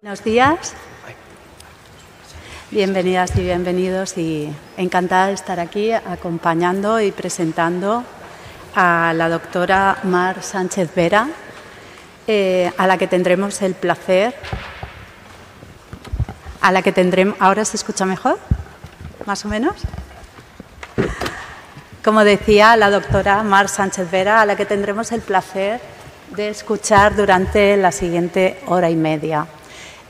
Buenos días, bienvenidas y bienvenidos, y encantada de estar aquí acompañando y presentando a la doctora Mar Sánchez Vera, a la que tendremos el placer. ¿Ahora se escucha mejor? ¿Más o menos? Como decía, la doctora Mar Sánchez Vera, a la que tendremos el placer de escuchar durante la siguiente hora y media.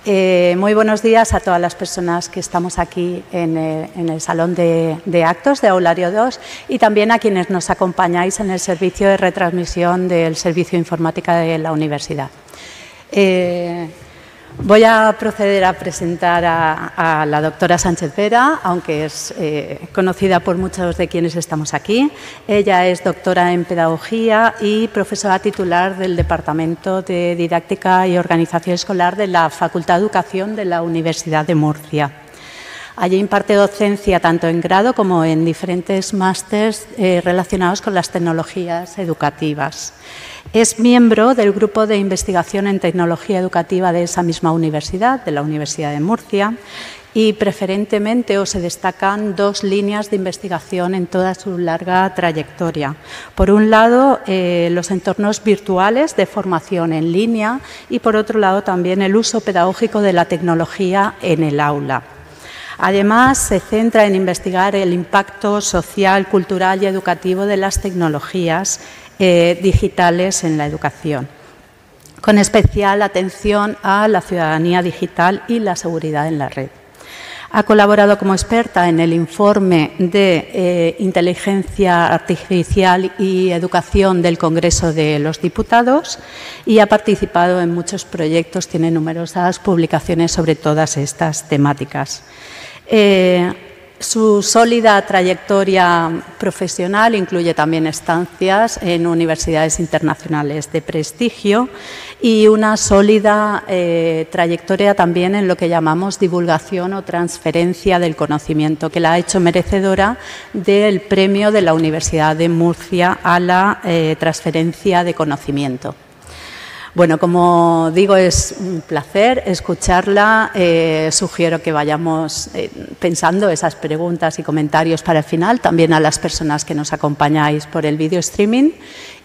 Muy buenos días a todas las personas que estamos aquí en el Salón de Actos de Aulario 2 y también a quienes nos acompañáis en el servicio de retransmisión del Servicio de Informática de la Universidad. Voy a proceder a presentar a la doctora Sánchez Vera, aunque es conocida por muchos de quienes estamos aquí. Ella es doctora en Pedagogía y profesora titular del Departamento de Didáctica y Organización Escolar de la Facultad de Educación de la Universidad de Murcia. Allí imparte docencia tanto en grado como en diferentes másters relacionados con las tecnologías educativas. Es miembro del Grupo de Investigación en Tecnología Educativa de esa misma universidad, de la Universidad de Murcia, y preferentemente se destacan dos líneas de investigación en toda su larga trayectoria. Por un lado, los entornos virtuales de formación en línea y, por otro lado, también el uso pedagógico de la tecnología en el aula. Además, se centra en investigar el impacto social, cultural y educativo de las tecnologías digitales en la educación, con especial atención a la ciudadanía digital y la seguridad en la red. Ha colaborado como experta en el informe de Inteligencia Artificial y Educación del Congreso de los Diputados y ha participado en muchos proyectos, tiene numerosas publicaciones sobre todas estas temáticas. Su sólida trayectoria profesional incluye también estancias en universidades internacionales de prestigio y una sólida trayectoria también en lo que llamamos divulgación o transferencia del conocimiento, que la ha hecho merecedora del premio de la Universidad de Murcia a la transferencia de conocimiento. Bueno, como digo, es un placer escucharla. Sugiero que vayamos pensando esas preguntas y comentarios para el final, también a las personas que nos acompañáis por el video streaming.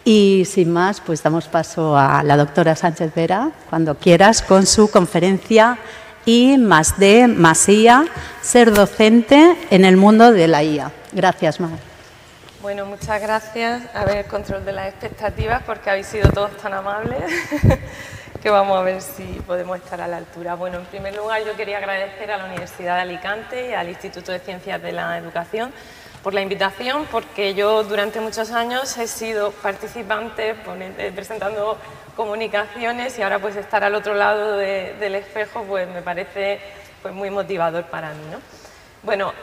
Y sin más, pues damos paso a la doctora Sánchez Vera, cuando quieras, con su conferencia I+D+IA, ser docente en el mundo de la IA. Gracias, Mar. Bueno, muchas gracias. A ver, control de las expectativas, porque habéis sido todos tan amables que vamos a ver si podemos estar a la altura. Bueno, en primer lugar, yo quería agradecer a la Universidad de Alicante y al Instituto de Ciencias de la Educación por la invitación, porque yo durante muchos años he sido participante presentando comunicaciones y ahora pues estar al otro lado del espejo pues me parece pues muy motivador para mí, ¿no? Bueno,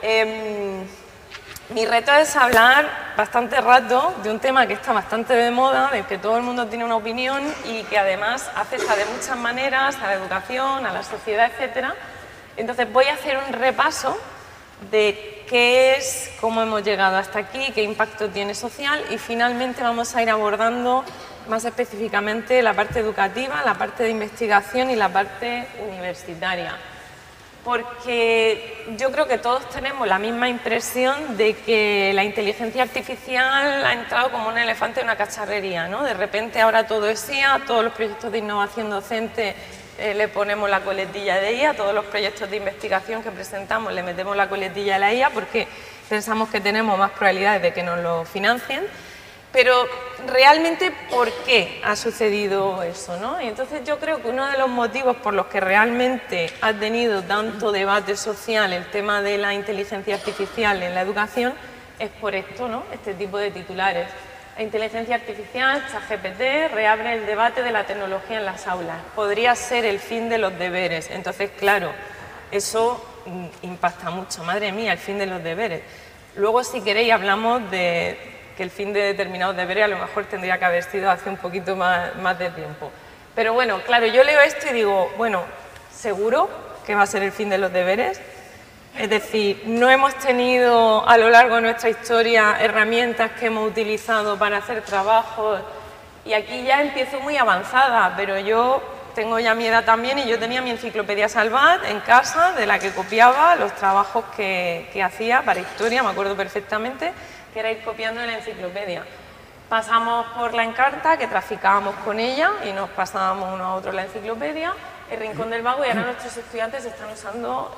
mi reto es hablar bastante rato de un tema que está bastante de moda, del que todo el mundo tiene una opinión y que además afecta de muchas maneras a la educación, a la sociedad, etcétera. Entonces voy a hacer un repaso de qué es, cómo hemos llegado hasta aquí, qué impacto tiene social y finalmente vamos a ir abordando más específicamente la parte educativa, la parte de investigación y la parte universitaria. Porque yo creo que todos tenemos la misma impresión de que la inteligencia artificial ha entrado como un elefante en una cacharrería, ¿no? De repente ahora todo es IA, todos los proyectos de innovación docente le ponemos la coletilla de IA, todos los proyectos de investigación que presentamos le metemos la coletilla de la IA porque pensamos que tenemos más probabilidades de que nos lo financien. Pero realmente, ¿por qué ha sucedido eso, ¿no? Y entonces yo creo que uno de los motivos por los que realmente ha tenido tanto debate social el tema de la inteligencia artificial en la educación es por esto, ¿no? Este tipo de titulares. La inteligencia artificial, ChatGPT, reabre el debate de la tecnología en las aulas. Podría ser el fin de los deberes. Entonces, claro, eso impacta mucho. Madre mía, el fin de los deberes. Luego, si queréis, hablamos de que el fin de determinados deberes a lo mejor tendría que haber sido hace un poquito más de tiempo. Pero bueno, claro, yo leo esto y digo, bueno, ¿seguro que va a ser el fin de los deberes? Es decir, no hemos tenido a lo largo de nuestra historia herramientas que hemos utilizado para hacer trabajos y aquí ya empiezo muy avanzada, pero yo tengo ya mi edad también y yo tenía mi enciclopedia Salvat en casa, de la que copiaba los trabajos que hacía para historia, me acuerdo perfectamente, que era ir copiando en la enciclopedia. Pasamos por la Encarta, que traficábamos con ella y nos pasábamos uno a otro la enciclopedia, el Rincón del Vago, y ahora nuestros estudiantes están usando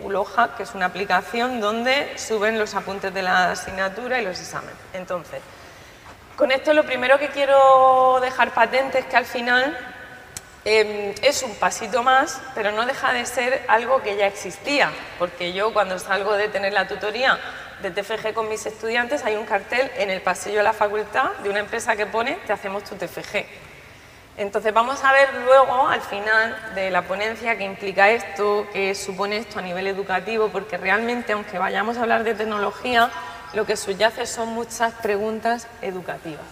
Uloja, que es una aplicación donde suben los apuntes de la asignatura y los exámenes. Entonces, con esto lo primero que quiero dejar patente es que al final es un pasito más, pero no deja de ser algo que ya existía, porque yo cuando salgo de tener la tutoría de TFG con mis estudiantes hay un cartel en el pasillo de la facultad de una empresa que pone "te hacemos tu TFG". Entonces vamos a ver luego al final de la ponencia qué implica esto, qué supone esto a nivel educativo, porque realmente aunque vayamos a hablar de tecnología, lo que subyace son muchas preguntas educativas.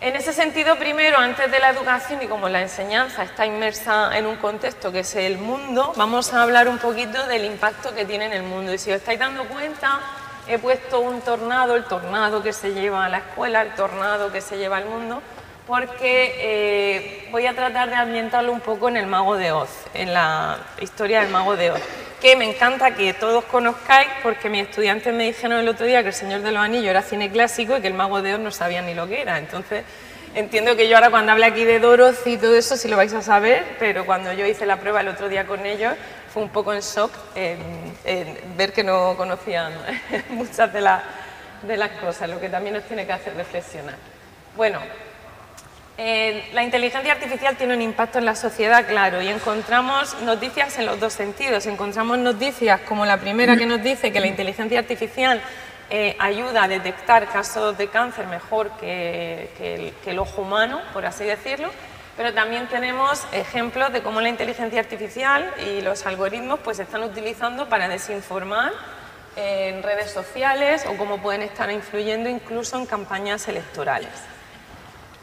En ese sentido, primero, antes de la educación y como la enseñanza está inmersa en un contexto que es el mundo, vamos a hablar un poquito del impacto que tiene en el mundo. Y si os estáis dando cuenta, he puesto un tornado, el tornado que se lleva a la escuela, el tornado que se lleva al mundo, porque voy a tratar de ambientarlo un poco en el Mago de Oz, en la historia del Mago de Oz, que me encanta que todos conozcáis porque mis estudiantes me dijeron el otro día que El Señor de los Anillos era cine clásico y que el Mago de Oz no sabían ni lo que era. Entonces entiendo que yo ahora cuando hable aquí de Dorothy y todo eso sí lo vais a saber, pero cuando yo hice la prueba el otro día con ellos fue un poco en shock en ver que no conocían muchas de las cosas, lo que también nos tiene que hacer reflexionar. Bueno, la inteligencia artificial tiene un impacto en la sociedad, claro, y encontramos noticias en los dos sentidos. Encontramos noticias como la primera que nos dice que la inteligencia artificial ayuda a detectar casos de cáncer mejor que el ojo humano, por así decirlo, pero también tenemos ejemplos de cómo la inteligencia artificial y los algoritmos pues, se están utilizando para desinformar en redes sociales o cómo pueden estar influyendo incluso en campañas electorales.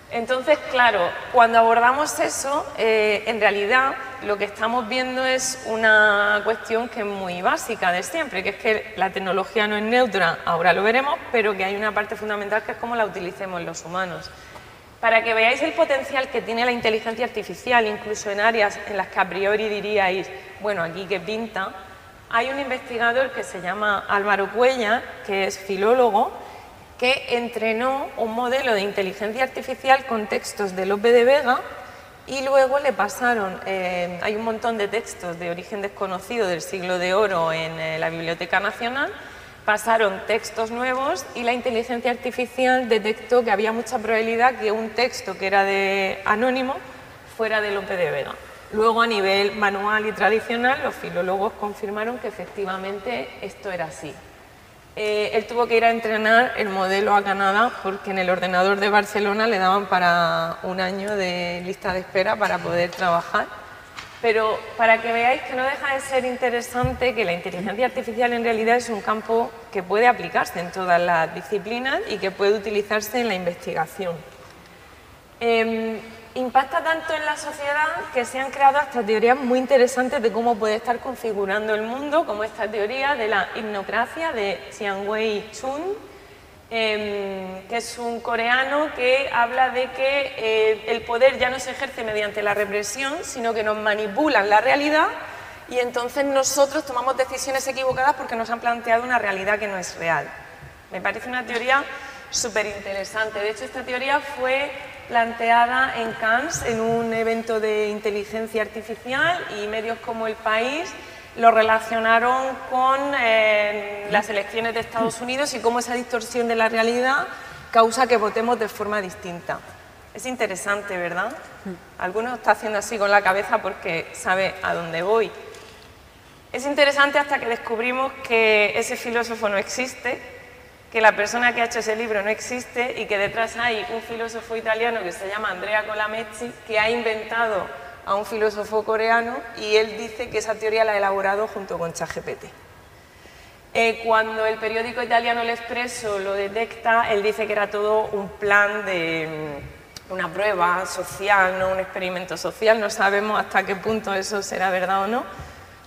Entonces, claro, cuando abordamos eso, en realidad lo que estamos viendo es una cuestión que es muy básica de siempre, que es que la tecnología no es neutra, ahora lo veremos, pero que hay una parte fundamental que es cómo la utilicemos los humanos. Para que veáis el potencial que tiene la inteligencia artificial, incluso en áreas en las que a priori diríais, bueno, aquí qué pinta, hay un investigador que se llama Álvaro Cuéllar, que es filólogo, que entrenó un modelo de inteligencia artificial con textos de Lope de Vega y luego le pasaron, hay un montón de textos de origen desconocido del siglo de oro en la Biblioteca Nacional, pasaron textos nuevos y la inteligencia artificial detectó que había mucha probabilidad que un texto que era de anónimo fuera de Lope de Vega. Luego, a nivel manual y tradicional, los filólogos confirmaron que efectivamente esto era así. Él tuvo que ir a entrenar el modelo a Canadá porque en el ordenador de Barcelona le daban para un año de lista de espera para poder trabajar. Pero para que veáis que no deja de ser interesante que la inteligencia artificial en realidad es un campo que puede aplicarse en todas las disciplinas y que puede utilizarse en la investigación. Impacta tanto en la sociedad que se han creado hasta teorías muy interesantes de cómo puede estar configurando el mundo, como esta teoría de la hipnocracia de Chiang-Wei Chun, que es un coreano que habla de que el poder ya no se ejerce mediante la represión, sino que nos manipulan la realidad y entonces nosotros tomamos decisiones equivocadas porque nos han planteado una realidad que no es real. Me parece una teoría súper interesante. De hecho, esta teoría fue planteada en Cannes en un evento de inteligencia artificial y medios como El País lo relacionaron con las elecciones de Estados Unidos y cómo esa distorsión de la realidad causa que votemos de forma distinta. Es interesante, ¿verdad? Algunos está haciendo así con la cabeza porque sabe a dónde voy. Es interesante hasta que descubrimos que ese filósofo no existe, que la persona que ha hecho ese libro no existe y que detrás hay un filósofo italiano que se llama Andrea Colamezzi que ha inventado a un filósofo coreano y él dice que esa teoría la ha elaborado junto con ChatGPT. Cuando el periódico italiano El Espresso lo detecta, él dice que era todo un plan de una prueba social, no un experimento social, no sabemos hasta qué punto eso será verdad o no.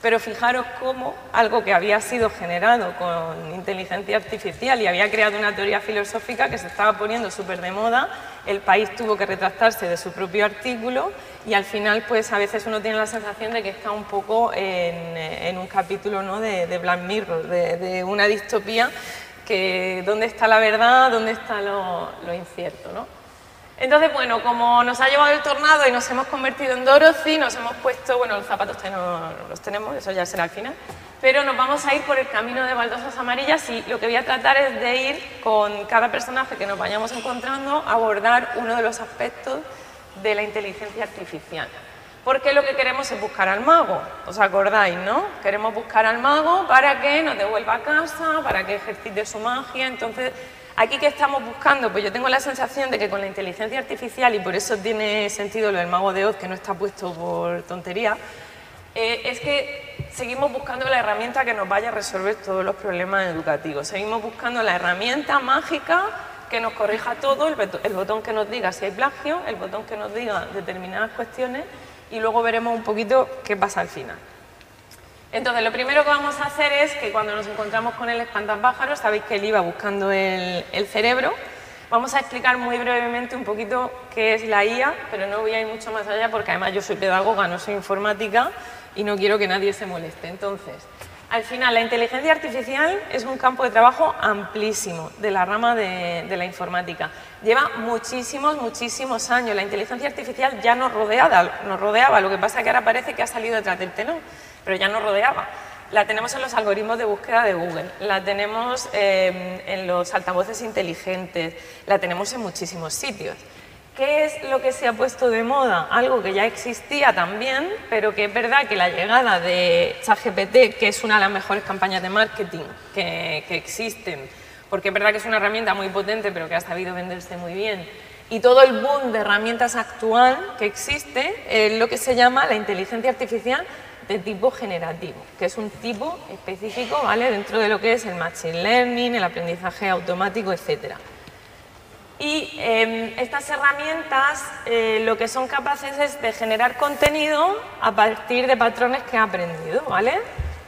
Pero fijaros cómo algo que había sido generado con inteligencia artificial y había creado una teoría filosófica que se estaba poniendo súper de moda, el país tuvo que retractarse de su propio artículo y al final pues a veces uno tiene la sensación de que está un poco en un capítulo, ¿no?, de Black Mirror, de una distopía, que dónde está la verdad, dónde está lo incierto, ¿no? Entonces, bueno, como nos ha llevado el tornado y nos hemos convertido en Dorothy, nos hemos puesto, bueno, los zapatos no los tenemos, eso ya será al final, pero nos vamos a ir por el camino de baldosas amarillas y lo que voy a tratar es de ir con cada personaje que nos vayamos encontrando a abordar uno de los aspectos de la inteligencia artificial. Porque lo que queremos es buscar al mago, ¿os acordáis, no? Queremos buscar al mago para que nos devuelva a casa, para que ejercite su magia. Entonces, ¿aquí qué estamos buscando? Pues yo tengo la sensación de que con la inteligencia artificial, y por eso tiene sentido lo del mago de Oz, que no está puesto por tontería, es que seguimos buscando la herramienta que nos vaya a resolver todos los problemas educativos. Seguimos buscando la herramienta mágica que nos corrija todo, el botón que nos diga si hay plagio, el botón que nos diga determinadas cuestiones, y luego veremos un poquito qué pasa al final. Entonces, lo primero que vamos a hacer es que cuando nos encontramos con el espantapájaros, sabéis que él iba buscando el cerebro, vamos a explicar muy brevemente un poquito qué es la IA, pero no voy a ir mucho más allá porque además yo soy pedagoga, no soy informática y no quiero que nadie se moleste. Entonces, al final, la inteligencia artificial es un campo de trabajo amplísimo de la rama de la informática. Lleva muchísimos años. La inteligencia artificial ya nos rodeaba, lo que pasa es que ahora parece que ha salido detrás del telón, pero ya nos rodeaba. La tenemos en los algoritmos de búsqueda de Google, la tenemos en los altavoces inteligentes, la tenemos en muchísimos sitios. ¿Qué es lo que se ha puesto de moda? Algo que ya existía también, pero que es verdad que la llegada de ChatGPT, que es una de las mejores campañas de marketing que existen, porque es verdad que es una herramienta muy potente, pero que ha sabido venderse muy bien, y todo el boom de herramientas actual que existe es lo que se llama la inteligencia artificial de tipo generativo, que es un tipo específico, ¿vale?, dentro de lo que es el machine learning, el aprendizaje automático, etcétera. Y estas herramientas lo que son capaces es de generar contenido a partir de patrones que ha aprendido, ¿vale?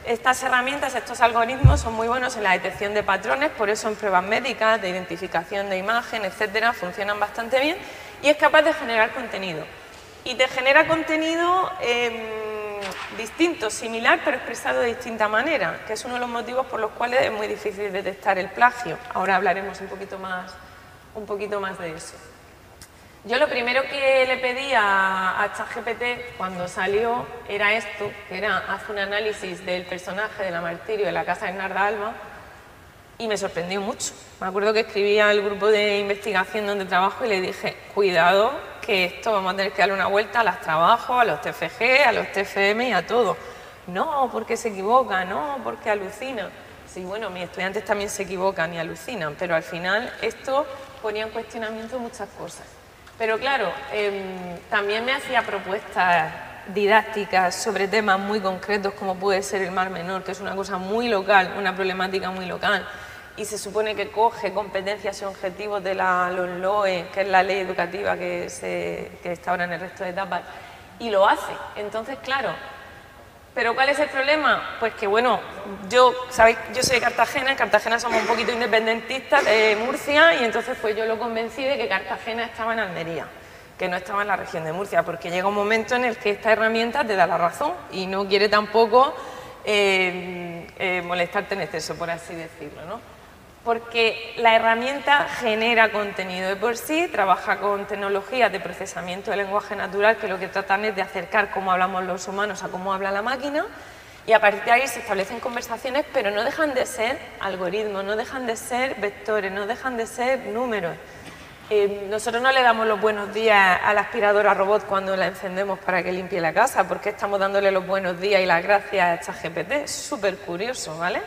Estas herramientas, estos algoritmos son muy buenos en la detección de patrones, por eso en pruebas médicas, de identificación de imagen, etcétera, funcionan bastante bien y es capaz de generar contenido. Y te genera contenido distinto, similar, pero expresado de distinta manera, que es uno de los motivos por los cuales es muy difícil detectar el plagio. Ahora hablaremos un poquito más de eso. Yo lo primero que le pedí a ChatGPT cuando salió era esto, que era haz un análisis del personaje de la Martirio de la casa de Narda Alba, y me sorprendió mucho. Me acuerdo que escribí al grupo de investigación donde trabajo y le dije, cuidado, que esto vamos a tener que darle una vuelta a los trabajos, a los TFG, a los TFM y a todo. No, porque se equivoca, no, porque alucina. Sí, bueno, mis estudiantes también se equivocan y alucinan, pero al final esto ponía en cuestionamiento muchas cosas. Pero claro, también me hacía propuestas didácticas sobre temas muy concretos como puede ser el Mar Menor, que es una cosa muy local, una problemática muy local, y se supone que coge competencias y objetivos de la LOE, que es la ley educativa que está ahora en el resto de etapas, y lo hace. Entonces, claro, ¿pero cuál es el problema? Pues que, bueno, ¿sabéis? Yo soy de Cartagena, en Cartagena somos un poquito independentistas de Murcia, y entonces pues yo lo convencí de que Cartagena estaba en Almería, que no estaba en la región de Murcia, porque llega un momento en el que esta herramienta te da la razón y no quiere tampoco molestarte en exceso, por así decirlo, ¿no? Porque la herramienta genera contenido de por sí, trabaja con tecnologías de procesamiento de lenguaje natural que lo que tratan es de acercar cómo hablamos los humanos a cómo habla la máquina, y a partir de ahí se establecen conversaciones, pero no dejan de ser algoritmos, no dejan de ser vectores, no dejan de ser números. Nosotros no le damos los buenos días a la aspiradora robot cuando la encendemos para que limpie la casa, porque estamos dándole los buenos días y las gracias a ChatGPT. Es súper curioso, ¿vale?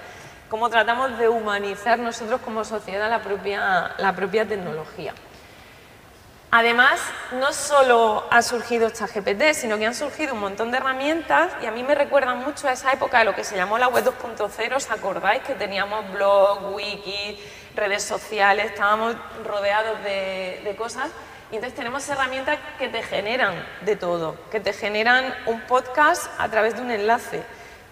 Cómo tratamos de humanizar nosotros como sociedad la propia tecnología. Además, no solo ha surgido ChatGPT, sino que han surgido un montón de herramientas y a mí me recuerdan mucho a esa época de lo que se llamó la web 2.0, ¿os acordáis? Que teníamos blog, wiki, redes sociales, estábamos rodeados de cosas y entonces tenemos herramientas que te generan de todo, que te generan un podcast a través de un enlace,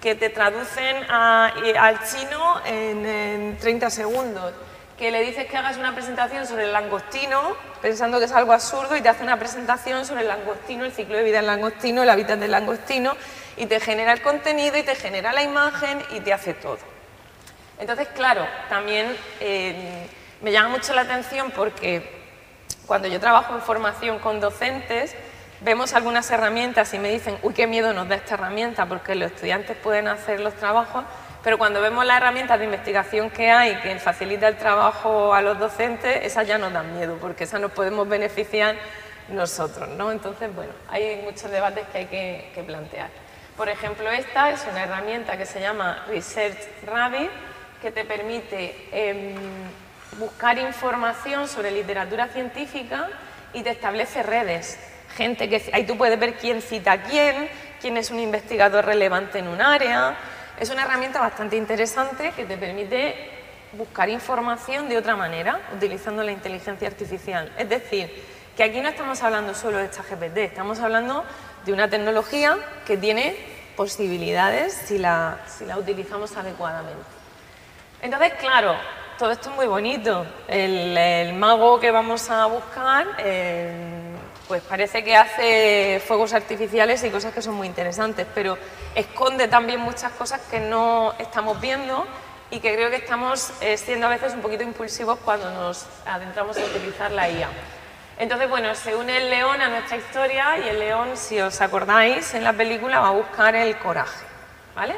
que te traducen al chino en 30 segundos, que le dices que hagas una presentación sobre el langostino, pensando que es algo absurdo, y te hace una presentación sobre el langostino, el ciclo de vida del langostino, el hábitat del langostino, y te genera el contenido, y te genera la imagen, y te hace todo. Entonces, claro, también me llama mucho la atención porque cuando yo trabajo en formación con docentes, vemos algunas herramientas y me dicen, uy, qué miedo nos da esta herramienta, porque los estudiantes pueden hacer los trabajos, pero cuando vemos las herramientas de investigación que hay, que facilita el trabajo a los docentes, esas ya nos dan miedo, porque esas nos podemos beneficiar nosotros, ¿no? Entonces, bueno, hay muchos debates que hay que plantear. Por ejemplo, esta es una herramienta que se llama Research Rabbit, que te permite buscar información sobre literatura científica y te establece redes. Gente que, ahí tú puedes ver quién cita a quién es un investigador relevante en un área. Es una herramienta bastante interesante que te permite buscar información de otra manera, utilizando la inteligencia artificial. Es decir, que aquí no estamos hablando solo de ChatGPT, estamos hablando de una tecnología que tiene posibilidades si la utilizamos adecuadamente. Entonces, claro, todo esto es muy bonito. El mago que vamos a buscar, pues parece que hace fuegos artificiales y cosas que son muy interesantes, pero esconde también muchas cosas que no estamos viendo y que creo que estamos siendo a veces un poquito impulsivos cuando nos adentramos a utilizar la IA. Entonces, bueno, se une el león a nuestra historia y el león, si os acordáis, en la película va a buscar el coraje, ¿vale?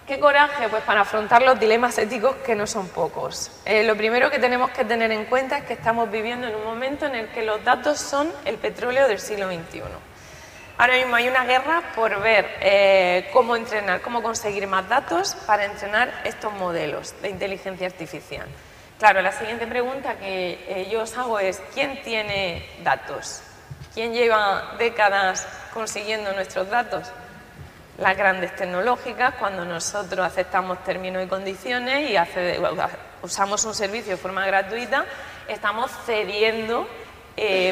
¿Qué coraje? Pues para afrontar los dilemas éticos que no son pocos. Lo primero que tenemos que tener en cuenta es que estamos viviendo en un momento en el que los datos son el petróleo del siglo XXI. Ahora mismo hay una guerra por ver cómo entrenar, cómo conseguir más datos para entrenar estos modelos de inteligencia artificial. Claro, la siguiente pregunta que yo os hago es, ¿quién tiene datos? ¿Quién lleva décadas consiguiendo nuestros datos? Las grandes tecnológicas, cuando nosotros aceptamos términos y condiciones y usamos un servicio de forma gratuita, estamos cediendo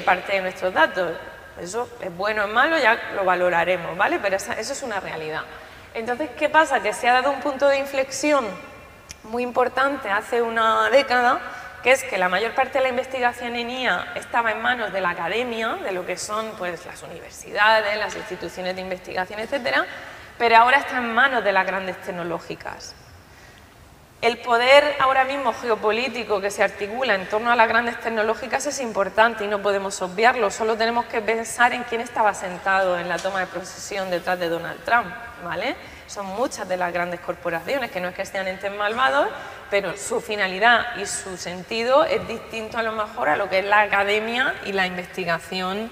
parte de nuestros datos. Eso es bueno o es malo, ya lo valoraremos, ¿vale? Pero eso es una realidad. Entonces, ¿qué pasa? Que se ha dado un punto de inflexión muy importante hace una década, que es que la mayor parte de la investigación en IA estaba en manos de la academia, de lo que son pues, las universidades, las instituciones de investigación, etcétera, pero ahora está en manos de las grandes tecnológicas. El poder ahora mismo geopolítico que se articula en torno a las grandes tecnológicas es importante y no podemos obviarlo, solo tenemos que pensar en quién estaba sentado en la toma de posesión detrás de Donald Trump, ¿vale? Son muchas de las grandes corporaciones, que no es que sean entes malvados, pero su finalidad y su sentido es distinto a lo mejor a lo que es la academia y la investigación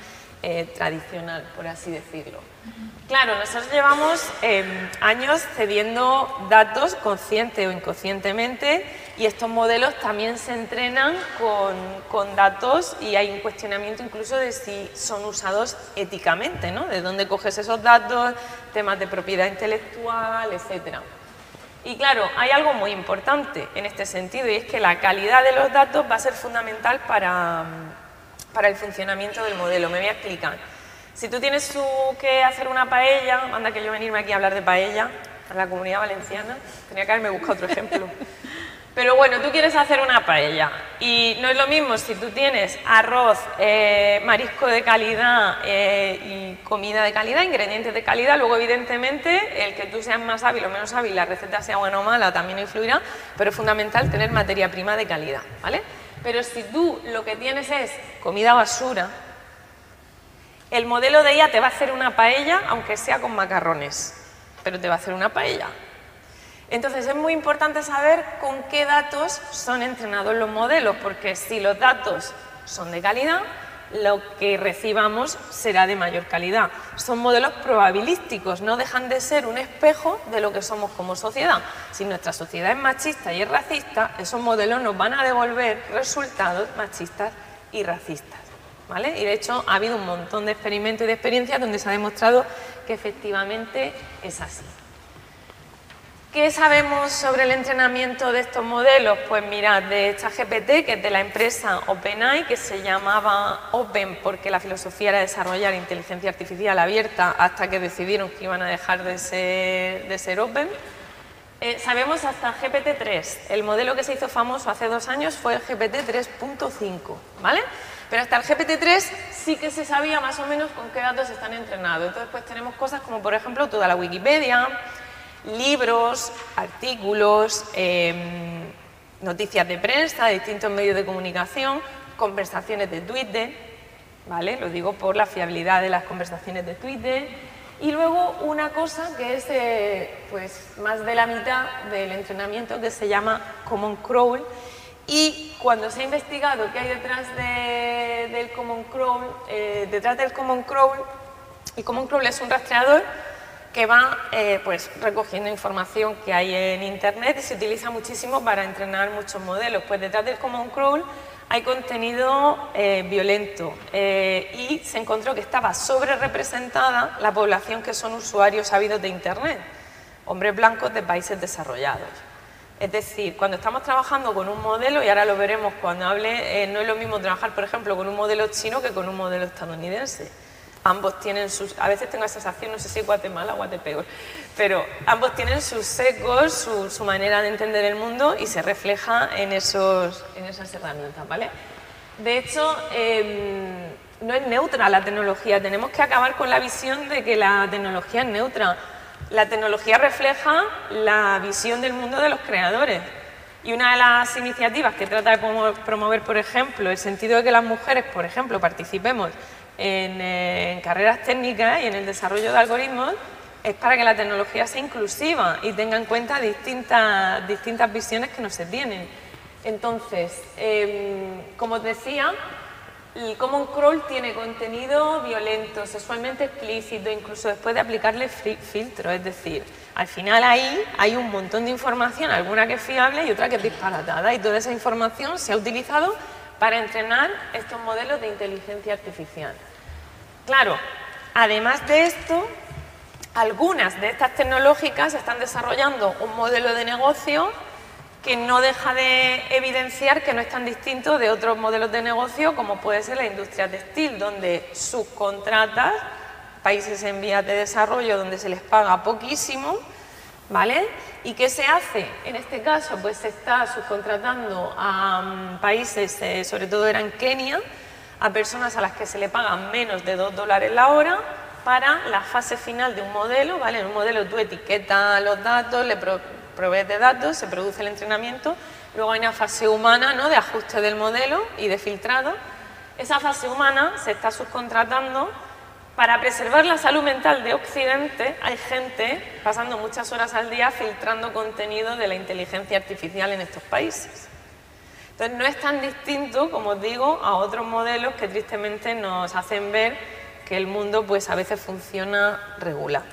tradicional, por así decirlo. Claro, nosotros llevamos años cediendo datos consciente o inconscientemente y estos modelos también se entrenan con datos y hay un cuestionamiento incluso de si son usados éticamente, ¿no? De dónde coges esos datos, temas de propiedad intelectual, etcétera. Y claro, hay algo muy importante en este sentido y es que la calidad de los datos va a ser fundamental para el funcionamiento del modelo. Me voy a explicar. Si tú tienes que hacer una paella, anda que yo venirme aquí a hablar de paella, a la Comunidad Valenciana, tenía que haberme buscado otro ejemplo. Pero bueno, tú quieres hacer una paella y no es lo mismo si tú tienes arroz, marisco de calidad y comida de calidad, ingredientes de calidad, luego evidentemente el que tú seas más hábil o menos hábil, la receta sea buena o mala también influirá, pero es fundamental tener materia prima de calidad, ¿vale? Pero si tú lo que tienes es comida basura, el modelo de IA te va a hacer una paella, aunque sea con macarrones, pero te va a hacer una paella. Entonces es muy importante saber con qué datos son entrenados los modelos, porque si los datos son de calidad, lo que recibamos será de mayor calidad. Son modelos probabilísticos, no dejan de ser un espejo de lo que somos como sociedad. Si nuestra sociedad es machista y es racista, esos modelos nos van a devolver resultados machistas y racistas, ¿vale? Y de hecho ha habido un montón de experimentos y de experiencias donde se ha demostrado que efectivamente es así. ¿Qué sabemos sobre el entrenamiento de estos modelos? Pues mirad, de ChatGPT, que es de la empresa OpenAI, que se llamaba Open porque la filosofía era desarrollar inteligencia artificial abierta hasta que decidieron que iban a dejar de ser Open. Sabemos hasta GPT-3, el modelo que se hizo famoso hace 2 años fue el GPT 3.5, ¿vale? Pero hasta el GPT-3 sí que se sabía más o menos con qué datos están entrenados. Entonces, pues tenemos cosas como, por ejemplo, toda la Wikipedia, libros, artículos, noticias de prensa, distintos medios de comunicación, conversaciones de Twitter, ¿vale? Lo digo por la fiabilidad de las conversaciones de Twitter. Y luego una cosa que es pues más de la mitad del entrenamiento, que se llama Common Crawl. Y cuando se ha investigado qué hay detrás del Common Crawl, el Common Crawl es un rastreador que va pues recogiendo información que hay en Internet y se utiliza muchísimo para entrenar muchos modelos. Pues detrás del Common Crawl hay contenido violento y se encontró que estaba sobre representada la población que son usuarios ávidos de Internet, hombres blancos de países desarrollados. Es decir, cuando estamos trabajando con un modelo, y ahora lo veremos cuando hable, no es lo mismo trabajar, por ejemplo, con un modelo chino que con un modelo estadounidense. Ambos tienen sus... A veces tengo la sensación, no sé si Guatemala o Guatepeor, pero ambos tienen sus sesgos, su manera de entender el mundo y se refleja en esas herramientas, ¿vale? De hecho, no es neutra la tecnología, tenemos que acabar con la visión de que la tecnología es neutra. La tecnología refleja la visión del mundo de los creadores. Y una de las iniciativas que trata de promover, por ejemplo, el sentido de que las mujeres, por ejemplo, participemos en carreras técnicas y en el desarrollo de algoritmos, es para que la tecnología sea inclusiva y tenga en cuenta distintas visiones que no se tienen. Entonces, como os decía, el Common Crawl tiene contenido violento, sexualmente explícito, incluso después de aplicarle filtros, es decir, al final ahí hay un montón de información, alguna que es fiable y otra que es disparatada, y toda esa información se ha utilizado para entrenar estos modelos de inteligencia artificial. Claro, además de esto, algunas de estas tecnológicas están desarrollando un modelo de negocio que no deja de evidenciar que no es tan distinto de otros modelos de negocio como puede ser la industria textil, donde subcontratas países en vías de desarrollo donde se les paga poquísimo, ¿vale? ¿Y qué se hace? En este caso, pues se está subcontratando a países, sobre todo era en Kenia, a personas a las que se le pagan menos de $2 la hora para la fase final de un modelo, ¿vale? En un modelo tú etiquetas los datos, le provees de datos, se produce el entrenamiento, luego hay una fase humana, ¿no?, de ajuste del modelo y de filtrado. Esa fase humana se está subcontratando para preservar la salud mental de Occidente. Hay gente pasando muchas horas al día filtrando contenido de la inteligencia artificial en estos países. Entonces no es tan distinto, como os digo, a otros modelos que tristemente nos hacen ver que el mundo pues a veces funciona regular.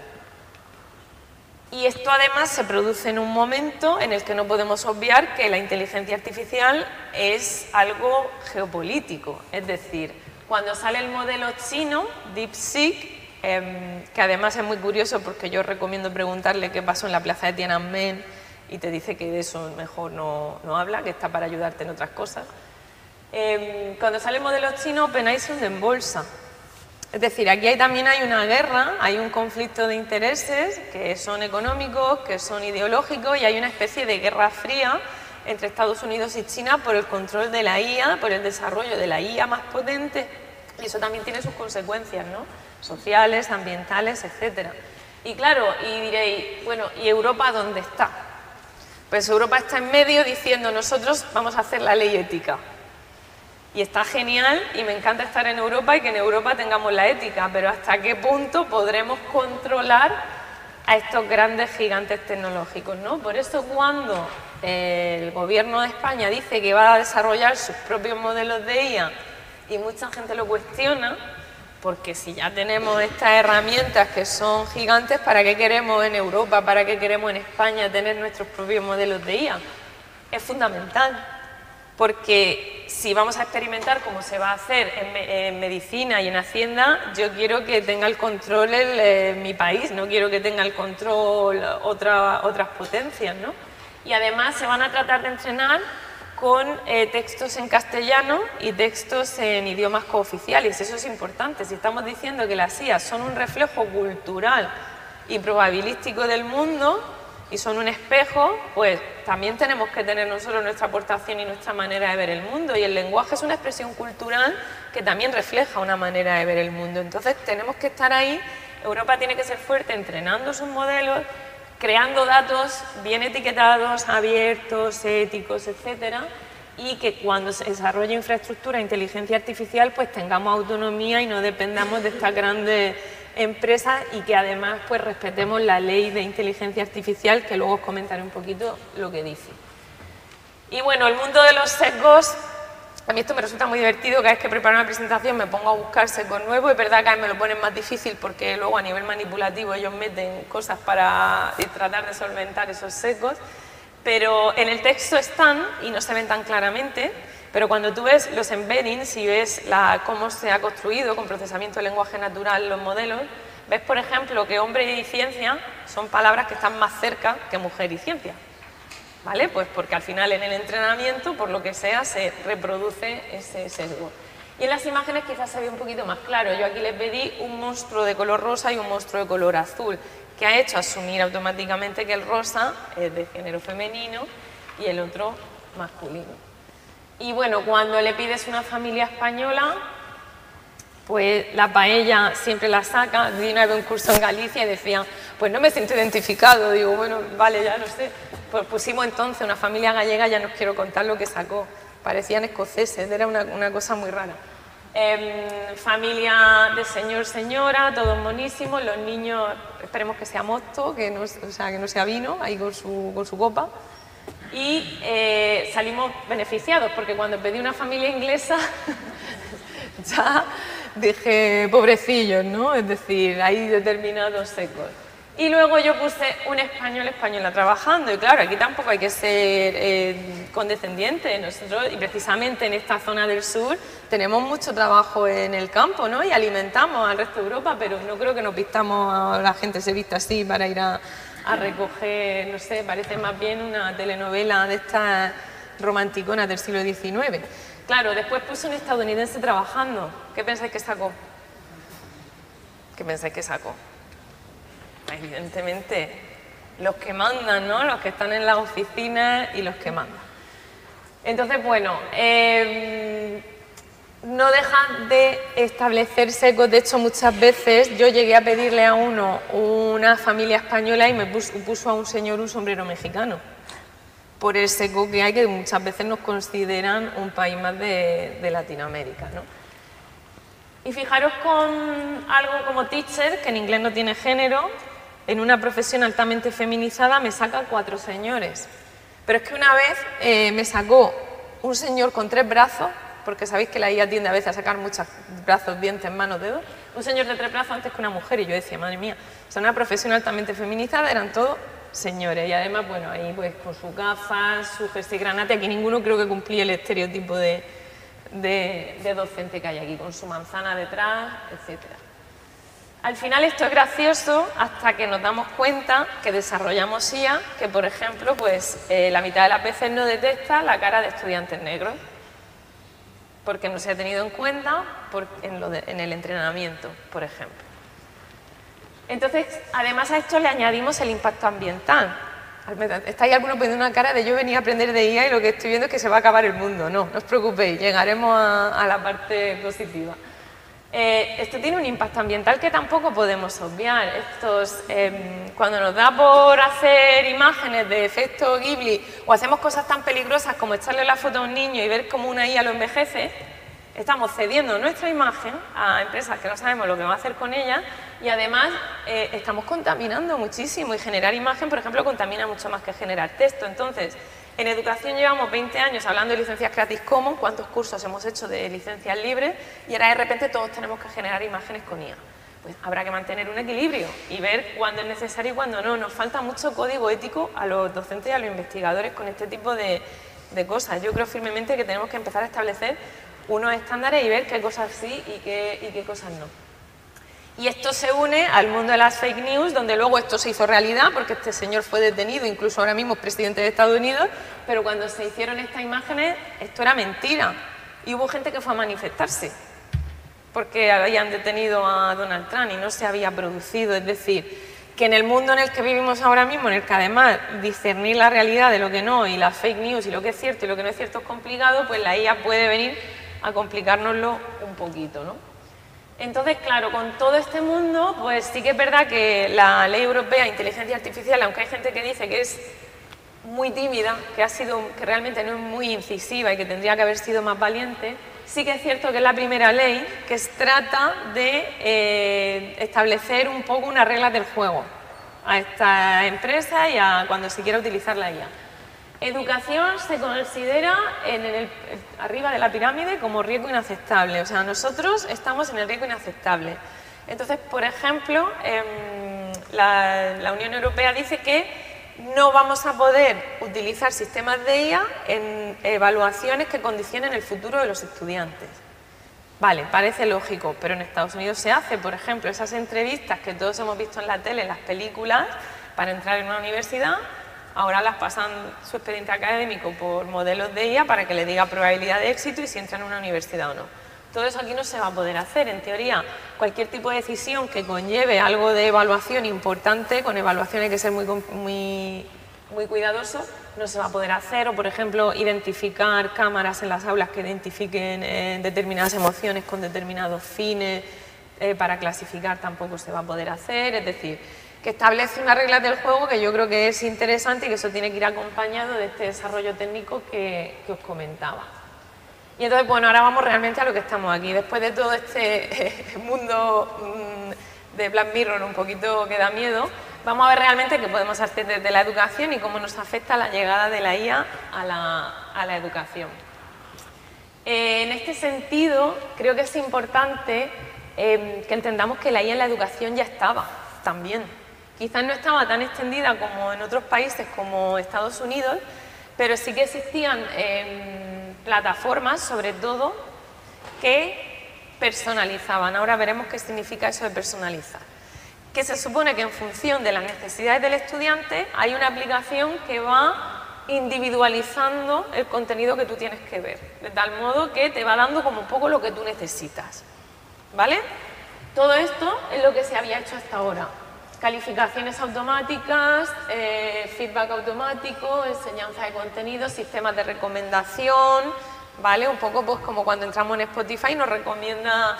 Y esto además se produce en un momento en el que no podemos obviar que la inteligencia artificial es algo geopolítico. Es decir, cuando sale el modelo chino, DeepSeek, que además es muy curioso porque yo recomiendo preguntarle qué pasó en la plaza de Tiananmen y te dice que de eso mejor no habla, que está para ayudarte en otras cosas. Cuando sale el modelo chino, OpenAI se hunde en bolsa. Es decir, aquí también hay una guerra, hay un conflicto de intereses que son económicos, que son ideológicos, y hay una especie de guerra fría entre Estados Unidos y China por el control de la IA, por el desarrollo de la IA más potente, y eso también tiene sus consecuencias, ¿no?, sociales, ambientales, etcétera. Y claro, y diréis, bueno, ¿y Europa dónde está? Pues Europa está en medio diciendo, nosotros vamos a hacer la ley ética. Y está genial y me encanta estar en Europa y que en Europa tengamos la ética, pero ¿hasta qué punto podremos controlar a estos grandes gigantes tecnológicos, ¿no? Por eso cuando el gobierno de España dice que va a desarrollar sus propios modelos de IA y mucha gente lo cuestiona, porque si ya tenemos estas herramientas que son gigantes, ¿para qué queremos en Europa, para qué queremos en España tener nuestros propios modelos de IA? Es fundamental, porque si vamos a experimentar como se va a hacer en medicina y en Hacienda, yo quiero que tenga el control mi país, no quiero que tenga el control otras potencias, ¿no? Y además se van a tratar de entrenar con textos en castellano y textos en idiomas cooficiales. Eso es importante. Si estamos diciendo que las IAs son un reflejo cultural y probabilístico del mundo y son un espejo, pues también tenemos que tener nosotros nuestra aportación y nuestra manera de ver el mundo. Y el lenguaje es una expresión cultural que también refleja una manera de ver el mundo. Entonces tenemos que estar ahí. Europa tiene que ser fuerte entrenando sus modelos, creando datos bien etiquetados, abiertos, éticos, etcétera, y que cuando se desarrolle infraestructura de inteligencia artificial pues tengamos autonomía y no dependamos de estas grandes empresas y que además pues respetemos la ley de inteligencia artificial, que luego os comentaré un poquito lo que dice. Y bueno, el mundo de los sesgos, a mí esto me resulta muy divertido. Cada vez que preparo una presentación me pongo a buscar sesgos nuevos. Es verdad que a mí me lo ponen más difícil porque luego a nivel manipulativo ellos meten cosas para tratar de solventar esos sesgos, pero en el texto están y no se ven tan claramente, pero cuando tú ves los embeddings y ves cómo se ha construido con procesamiento de lenguaje natural los modelos, ves por ejemplo que hombre y ciencia son palabras que están más cerca que mujer y ciencia. ¿Vale? Pues porque al final en el entrenamiento, por lo que sea, se reproduce ese sesgo. Y en las imágenes quizás se ve un poquito más claro. Yo aquí les pedí un monstruo de color rosa y un monstruo de color azul, que ha hecho asumir automáticamente que el rosa es de género femenino y el otro masculino. Y bueno, cuando le pides una familia española, pues la paella siempre la saca. Di una vez un curso en Galicia y decían, pues no me siento identificado. Digo, bueno, vale, ya lo sé. Pues pusimos entonces una familia gallega, ya no os quiero contar lo que sacó. Parecían escoceses, era una cosa muy rara. Familia de señor, señora, todos monísimos. Los niños, esperemos que sea mosto, que no sea vino, ahí con su copa. Y salimos beneficiados, porque cuando pedí una familia inglesa, ya dije, pobrecillos, ¿no? Es decir, hay determinados secos. Y luego yo puse un española trabajando, y claro, aquí tampoco hay que ser condescendiente. Nosotros, y precisamente en esta zona del sur, tenemos mucho trabajo en el campo, ¿no? Y alimentamos al resto de Europa, pero no creo que nos vistamos, la gente se vista así para ir a recoger, no sé, parece más bien una telenovela de estas romanticonas del siglo XIX. Claro, después puse un estadounidense trabajando. ¿Qué pensáis que sacó? ¿Qué pensáis que sacó? Evidentemente, los que mandan, ¿no? Los que están en las oficinas y los que mandan. Entonces, bueno, no dejan de establecerse. De hecho, muchas veces yo llegué a pedirle a uno una familia española y me puso a un señor un sombrero mexicano, por el seco que hay, que muchas veces nos consideran un país más de Latinoamérica, ¿no? Y fijaros con algo como teacher, que en inglés no tiene género, en una profesión altamente feminizada me saca 4 señores. Pero es que una vez me sacó un señor con 3 brazos, porque sabéis que la IA tiende a veces a sacar muchos brazos, dientes, manos, dedos. Un señor de 3 brazos antes que una mujer, y yo decía, madre mía, o sea, una profesión altamente feminizada, eran todos señores. Y además, bueno, ahí pues con sus gafas, su jersey granate, aquí ninguno creo que cumplía el estereotipo de docente que hay aquí, con su manzana detrás, etcétera. Al final esto es gracioso hasta que nos damos cuenta que desarrollamos IA, que por ejemplo, pues la mitad de las veces no detecta la cara de estudiantes negros, porque no se ha tenido en cuenta en el entrenamiento, por ejemplo. Entonces, además a esto le añadimos el impacto ambiental. Está ahí alguno poniendo una cara de yo venía a aprender de IA y lo que estoy viendo es que se va a acabar el mundo. No, no os preocupéis, llegaremos a la parte positiva. Esto tiene un impacto ambiental que tampoco podemos obviar. Cuando nos da por hacer imágenes de efecto Ghibli o hacemos cosas tan peligrosas como echarle la foto a un niño y ver cómo una IA lo envejece, estamos cediendo nuestra imagen a empresas que no sabemos lo que van a hacer con ella y además estamos contaminando muchísimo, y generar imagen, por ejemplo, contamina mucho más que generar texto. Entonces, en educación llevamos 20 años hablando de licencias Creative Commons, cuántos cursos hemos hecho de licencias libres, y ahora de repente todos tenemos que generar imágenes con IA. Pues habrá que mantener un equilibrio y ver cuándo es necesario y cuándo no. Nos falta mucho código ético a los docentes y a los investigadores con este tipo de de cosas. Yo creo firmemente que tenemos que empezar a establecer unos estándares y ver qué cosas sí y qué cosas no. Y esto se une al mundo de las fake news, donde luego esto se hizo realidad, porque este señor fue detenido, incluso ahora mismo es presidente de Estados Unidos, pero cuando se hicieron estas imágenes, esto era mentira. Y hubo gente que fue a manifestarse, porque habían detenido a Donald Trump y no se había producido. Es decir, que en el mundo en el que vivimos ahora mismo, en el que además discernir la realidad de lo que no, y las fake news y lo que es cierto y lo que no es cierto es complicado, pues la IA puede venir a complicárnoslo un poquito, ¿no? Entonces, claro, con todo este mundo, pues sí que es verdad que la Ley Europea de Inteligencia Artificial, aunque hay gente que dice que es muy tímida, que realmente no es muy incisiva y que tendría que haber sido más valiente, sí que es cierto que es la primera ley que trata de establecer un poco unas reglas del juego a esta empresa y a cuando se quiera utilizar la IA. Educación se considera arriba de la pirámide como riesgo inaceptable, o sea, nosotros estamos en el riesgo inaceptable. Entonces, por ejemplo, la Unión Europea dice que no vamos a poder utilizar sistemas de IA en evaluaciones que condicionen el futuro de los estudiantes. Vale, parece lógico, pero en Estados Unidos se hace, por ejemplo, esas entrevistas que todos hemos visto en la tele, en las películas, para entrar en una universidad. Ahora las pasan su expediente académico por modelos de IA para que le diga probabilidad de éxito y si entra en una universidad o no. Todo eso aquí no se va a poder hacer. En teoría, cualquier tipo de decisión que conlleve algo de evaluación importante, con evaluación hay que ser muy cuidadoso, no se va a poder hacer. O, por ejemplo, identificar cámaras en las aulas que identifiquen determinadas emociones con determinados fines para clasificar tampoco se va a poder hacer. Es decir, que establece unas reglas del juego que yo creo que es interesante y que eso tiene que ir acompañado de este desarrollo técnico que os comentaba. Y entonces, bueno, ahora vamos realmente a lo que estamos aquí. Después de todo este mundo de Black Mirror un poquito que da miedo, vamos a ver realmente qué podemos hacer desde la educación y cómo nos afecta la llegada de la IA a la educación. En este sentido, creo que es importante que entendamos que la IA en la educación ya estaba también. Quizás no estaba tan extendida como en otros países como Estados Unidos, pero sí que existían plataformas, sobre todo, que personalizaban. Ahora veremos qué significa eso de personalizar. Que se supone que en función de las necesidades del estudiante hay una aplicación que va individualizando el contenido que tú tienes que ver, de tal modo que te va dando como un poco lo que tú necesitas. ¿Vale? Todo esto es lo que se había hecho hasta ahora. Calificaciones automáticas, feedback automático, enseñanza de contenidos, sistemas de recomendación, ¿vale? Un poco pues como cuando entramos en Spotify nos recomienda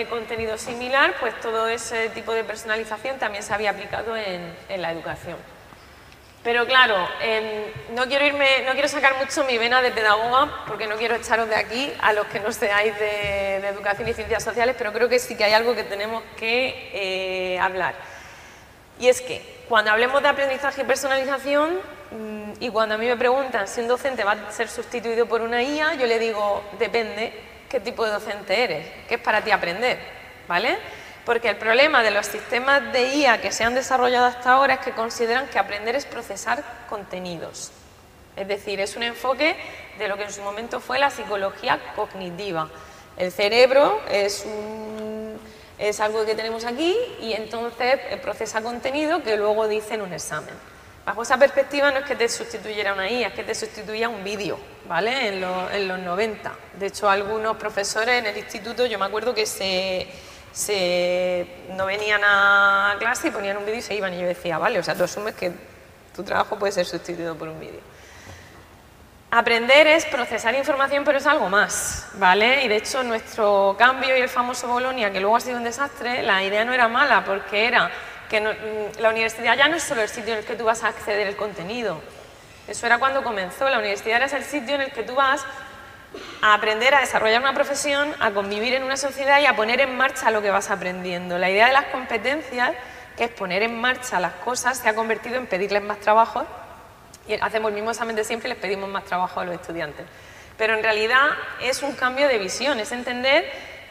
contenido similar, pues todo ese tipo de personalización también se había aplicado en la educación. Pero claro, no quiero sacar mucho mi vena de pedagoga porque no quiero echaros de aquí a los que no seáis de educación y ciencias sociales, pero creo que sí que hay algo que tenemos que hablar. Y es que cuando hablemos de aprendizaje y personalización, y cuando a mí me preguntan si un docente va a ser sustituido por una IA, yo le digo, depende qué tipo de docente eres, qué es para ti aprender, ¿vale? Porque el problema de los sistemas de IA que se han desarrollado hasta ahora es que consideran que aprender es procesar contenidos. Es decir, es un enfoque de lo que en su momento fue la psicología cognitiva. El cerebro es algo que tenemos aquí y entonces procesa contenido que luego dice en un examen. Bajo esa perspectiva no es que te sustituyera una IA, es que te sustituía un vídeo, ¿vale? En los 90. De hecho, algunos profesores en el instituto, yo me acuerdo que no venían a clase y ponían un vídeo y se iban. Y yo decía, vale, o sea, tú asumes que tu trabajo puede ser sustituido por un vídeo. Aprender es procesar información, pero es algo más, ¿vale? Y de hecho, nuestro cambio y el famoso Bolonia, que luego ha sido un desastre, la idea no era mala, porque era que la universidad ya no es solo el sitio en el que tú vas a acceder al contenido. Eso era cuando comenzó. La universidad era el sitio en el que tú vas a aprender a desarrollar una profesión, a convivir en una sociedad y a poner en marcha lo que vas aprendiendo. La idea de las competencias, que es poner en marcha las cosas, se ha convertido en pedirles más trabajo. Y hacemos el mismo examen de siempre y les pedimos más trabajo a los estudiantes. Pero en realidad es un cambio de visión, es entender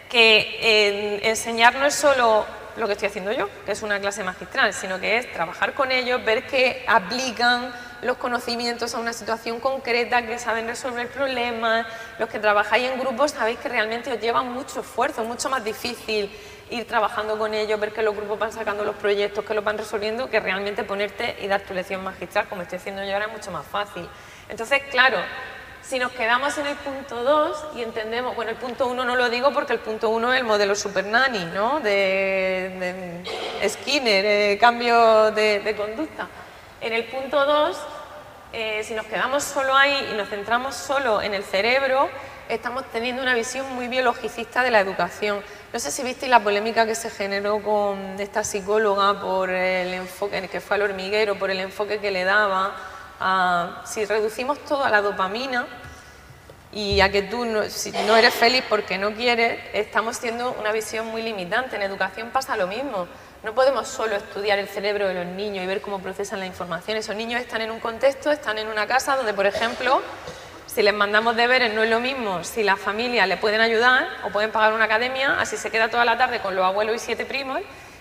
que enseñar no es solo lo que estoy haciendo yo, que es una clase magistral, sino que es trabajar con ellos, ver qué aplican, los conocimientos a una situación concreta, que saben resolver problemas. Los que trabajáis en grupos sabéis que realmente os lleva mucho esfuerzo, mucho más difícil ir trabajando con ellos, ver que los grupos van sacando los proyectos, que los van resolviendo, que realmente ponerte y dar tu lección magistral, como estoy haciendo yo ahora, es mucho más fácil. Entonces, claro, si nos quedamos en el punto 2 y entendemos, bueno, el punto 1 no lo digo porque el punto 1 es el modelo Super Nanny, ¿no?, de Skinner, cambio de conducta. En el punto 2, si nos quedamos solo ahí y nos centramos solo en el cerebro, estamos teniendo una visión muy biologicista de la educación. No sé si visteis la polémica que se generó con esta psicóloga por el enfoque, que fue al hormiguero, por el enfoque que le daba a si reducimos todo a la dopamina y a que tú si no eres feliz porque no quieres, estamos haciendo una visión muy limitante. En educación pasa lo mismo. No podemos solo estudiar el cerebro de los niños y ver cómo procesan la información. Esos niños están en un contexto, están en una casa donde, por ejemplo, si les mandamos deberes no es lo mismo si la familia le pueden ayudar o pueden pagar una academia, así se queda toda la tarde con los abuelos y 7 primos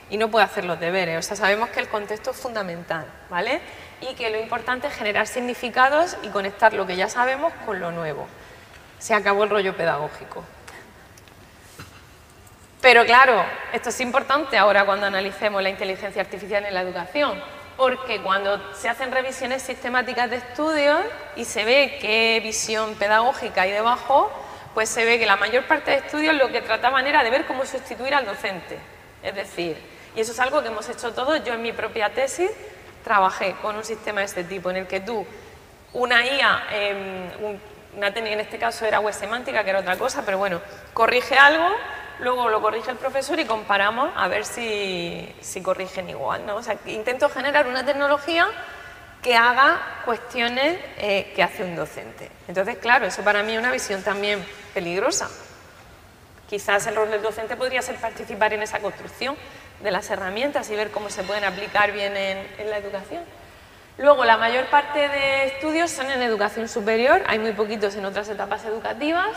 y no puede hacer los deberes. O sea, sabemos que el contexto es fundamental, ¿vale? Y que lo importante es generar significados y conectar lo que ya sabemos con lo nuevo. Se acabó el rollo pedagógico. Pero claro, esto es importante ahora cuando analicemos la inteligencia artificial en la educación, porque cuando se hacen revisiones sistemáticas de estudios y se ve qué visión pedagógica hay debajo, pues se ve que la mayor parte de estudios lo que trataban era de ver cómo sustituir al docente. Es decir, y eso es algo que hemos hecho todos. Yo en mi propia tesis trabajé con un sistema de este tipo, en el que tú, una IA, una técnica en este caso era web semántica, que era otra cosa, pero bueno, corrige algo, luego lo corrige el profesor y comparamos a ver si corrigen igual, ¿no? O sea, intento generar una tecnología que haga cuestiones que hace un docente. Entonces, claro, eso para mí es una visión también peligrosa. Quizás el rol del docente podría ser participar en esa construcción de las herramientas y ver cómo se pueden aplicar bien en la educación. Luego, la mayor parte de estudios son en educación superior, hay muy poquitos en otras etapas educativas.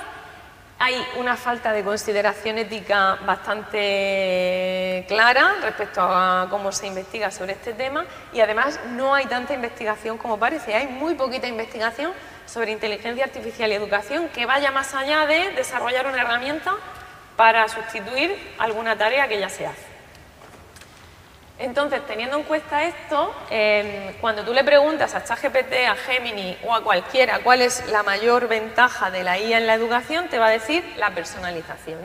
Hay una falta de consideración ética bastante clara respecto a cómo se investiga sobre este tema y además no hay tanta investigación como parece. Hay muy poquita investigación sobre inteligencia artificial y educación que vaya más allá de desarrollar una herramienta para sustituir alguna tarea que ya se hace. Entonces, teniendo en cuenta esto, cuando tú le preguntas a ChatGPT, a Gemini o a cualquiera cuál es la mayor ventaja de la IA en la educación, te va a decir la personalización.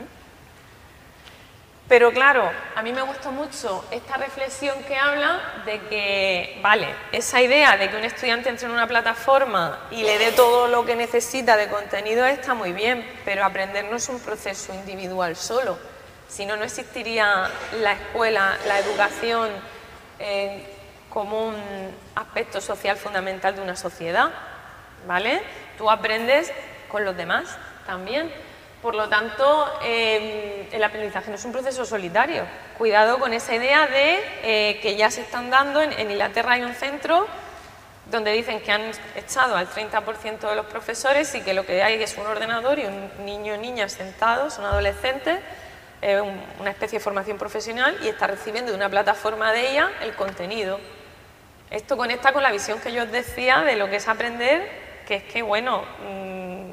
Pero claro, a mí me gustó mucho esta reflexión que habla de que, vale, esa idea de que un estudiante entre en una plataforma y le dé todo lo que necesita de contenido está muy bien, pero aprender no es un proceso individual solo. Si no, no existiría la escuela, la educación como un aspecto social fundamental de una sociedad, ¿vale? Tú aprendes con los demás también. Por lo tanto, el aprendizaje no es un proceso solitario. Cuidado con esa idea de que ya se están dando, en Inglaterra hay un centro donde dicen que han echado al 30% de los profesores y que lo que hay es un ordenador y un niño o niña sentados, un adolescente, una especie de formación profesional y está recibiendo de una plataforma de ella el contenido. Esto conecta con la visión que yo os decía de lo que es aprender, que es que, bueno,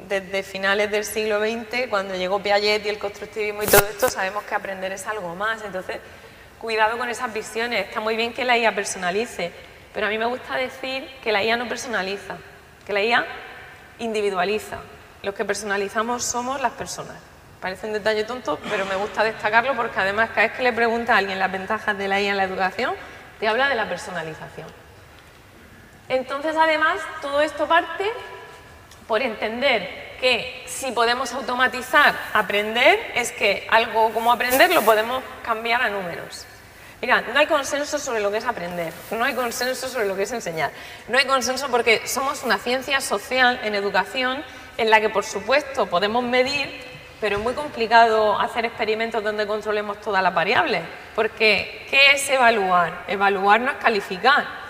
desde finales del siglo XX, cuando llegó Piaget y el constructivismo y todo esto, sabemos que aprender es algo más. Entonces, cuidado con esas visiones. Está muy bien que la IA personalice, pero a mí me gusta decir que la IA no personaliza, que la IA individualiza. Los que personalizamos somos las personas. Parece un detalle tonto, pero me gusta destacarlo porque además cada vez que le pregunta a alguien las ventajas de la IA en la educación, te habla de la personalización. Entonces, además, todo esto parte por entender que si podemos automatizar aprender, es que algo como aprender lo podemos cambiar a números. Mira, no hay consenso sobre lo que es aprender, no hay consenso sobre lo que es enseñar, no hay consenso porque somos una ciencia social en educación en la que, por supuesto, podemos medir, pero es muy complicado hacer experimentos donde controlemos todas las variables, porque ¿qué es evaluar? Evaluar no es calificar.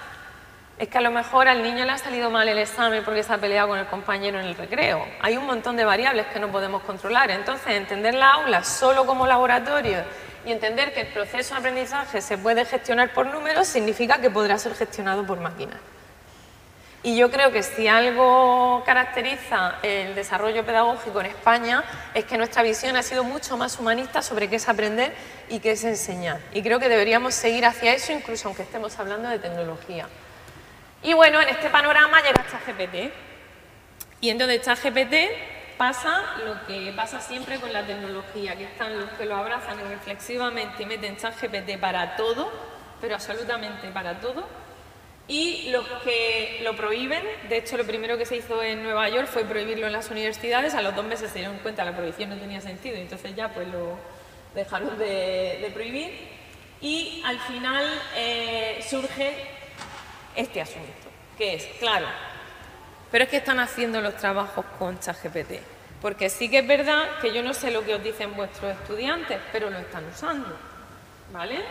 Es que a lo mejor al niño le ha salido mal el examen porque se ha peleado con el compañero en el recreo. Hay un montón de variables que no podemos controlar. Entonces, entender la aula solo como laboratorio y entender que el proceso de aprendizaje se puede gestionar por números significa que podrá ser gestionado por máquinas. Y yo creo que si algo caracteriza el desarrollo pedagógico en España es que nuestra visión ha sido mucho más humanista sobre qué es aprender y qué es enseñar. Y creo que deberíamos seguir hacia eso, incluso aunque estemos hablando de tecnología. Y bueno, en este panorama llega ChatGPT. Y entonces ChatGPT pasa lo que pasa siempre con la tecnología, que están los que lo abrazan irreflexivamente y meten ChatGPT para todo, pero absolutamente para todo. Y los que lo prohíben, de hecho lo primero que se hizo en Nueva York fue prohibirlo en las universidades, a los 2 meses se dieron cuenta que la prohibición no tenía sentido y entonces ya pues lo dejaron de prohibir y al final surge este asunto, que es, claro, pero es que están haciendo los trabajos con ChatGPT, porque sí que es verdad que yo no sé lo que os dicen vuestros estudiantes, pero lo están usando, ¿vale?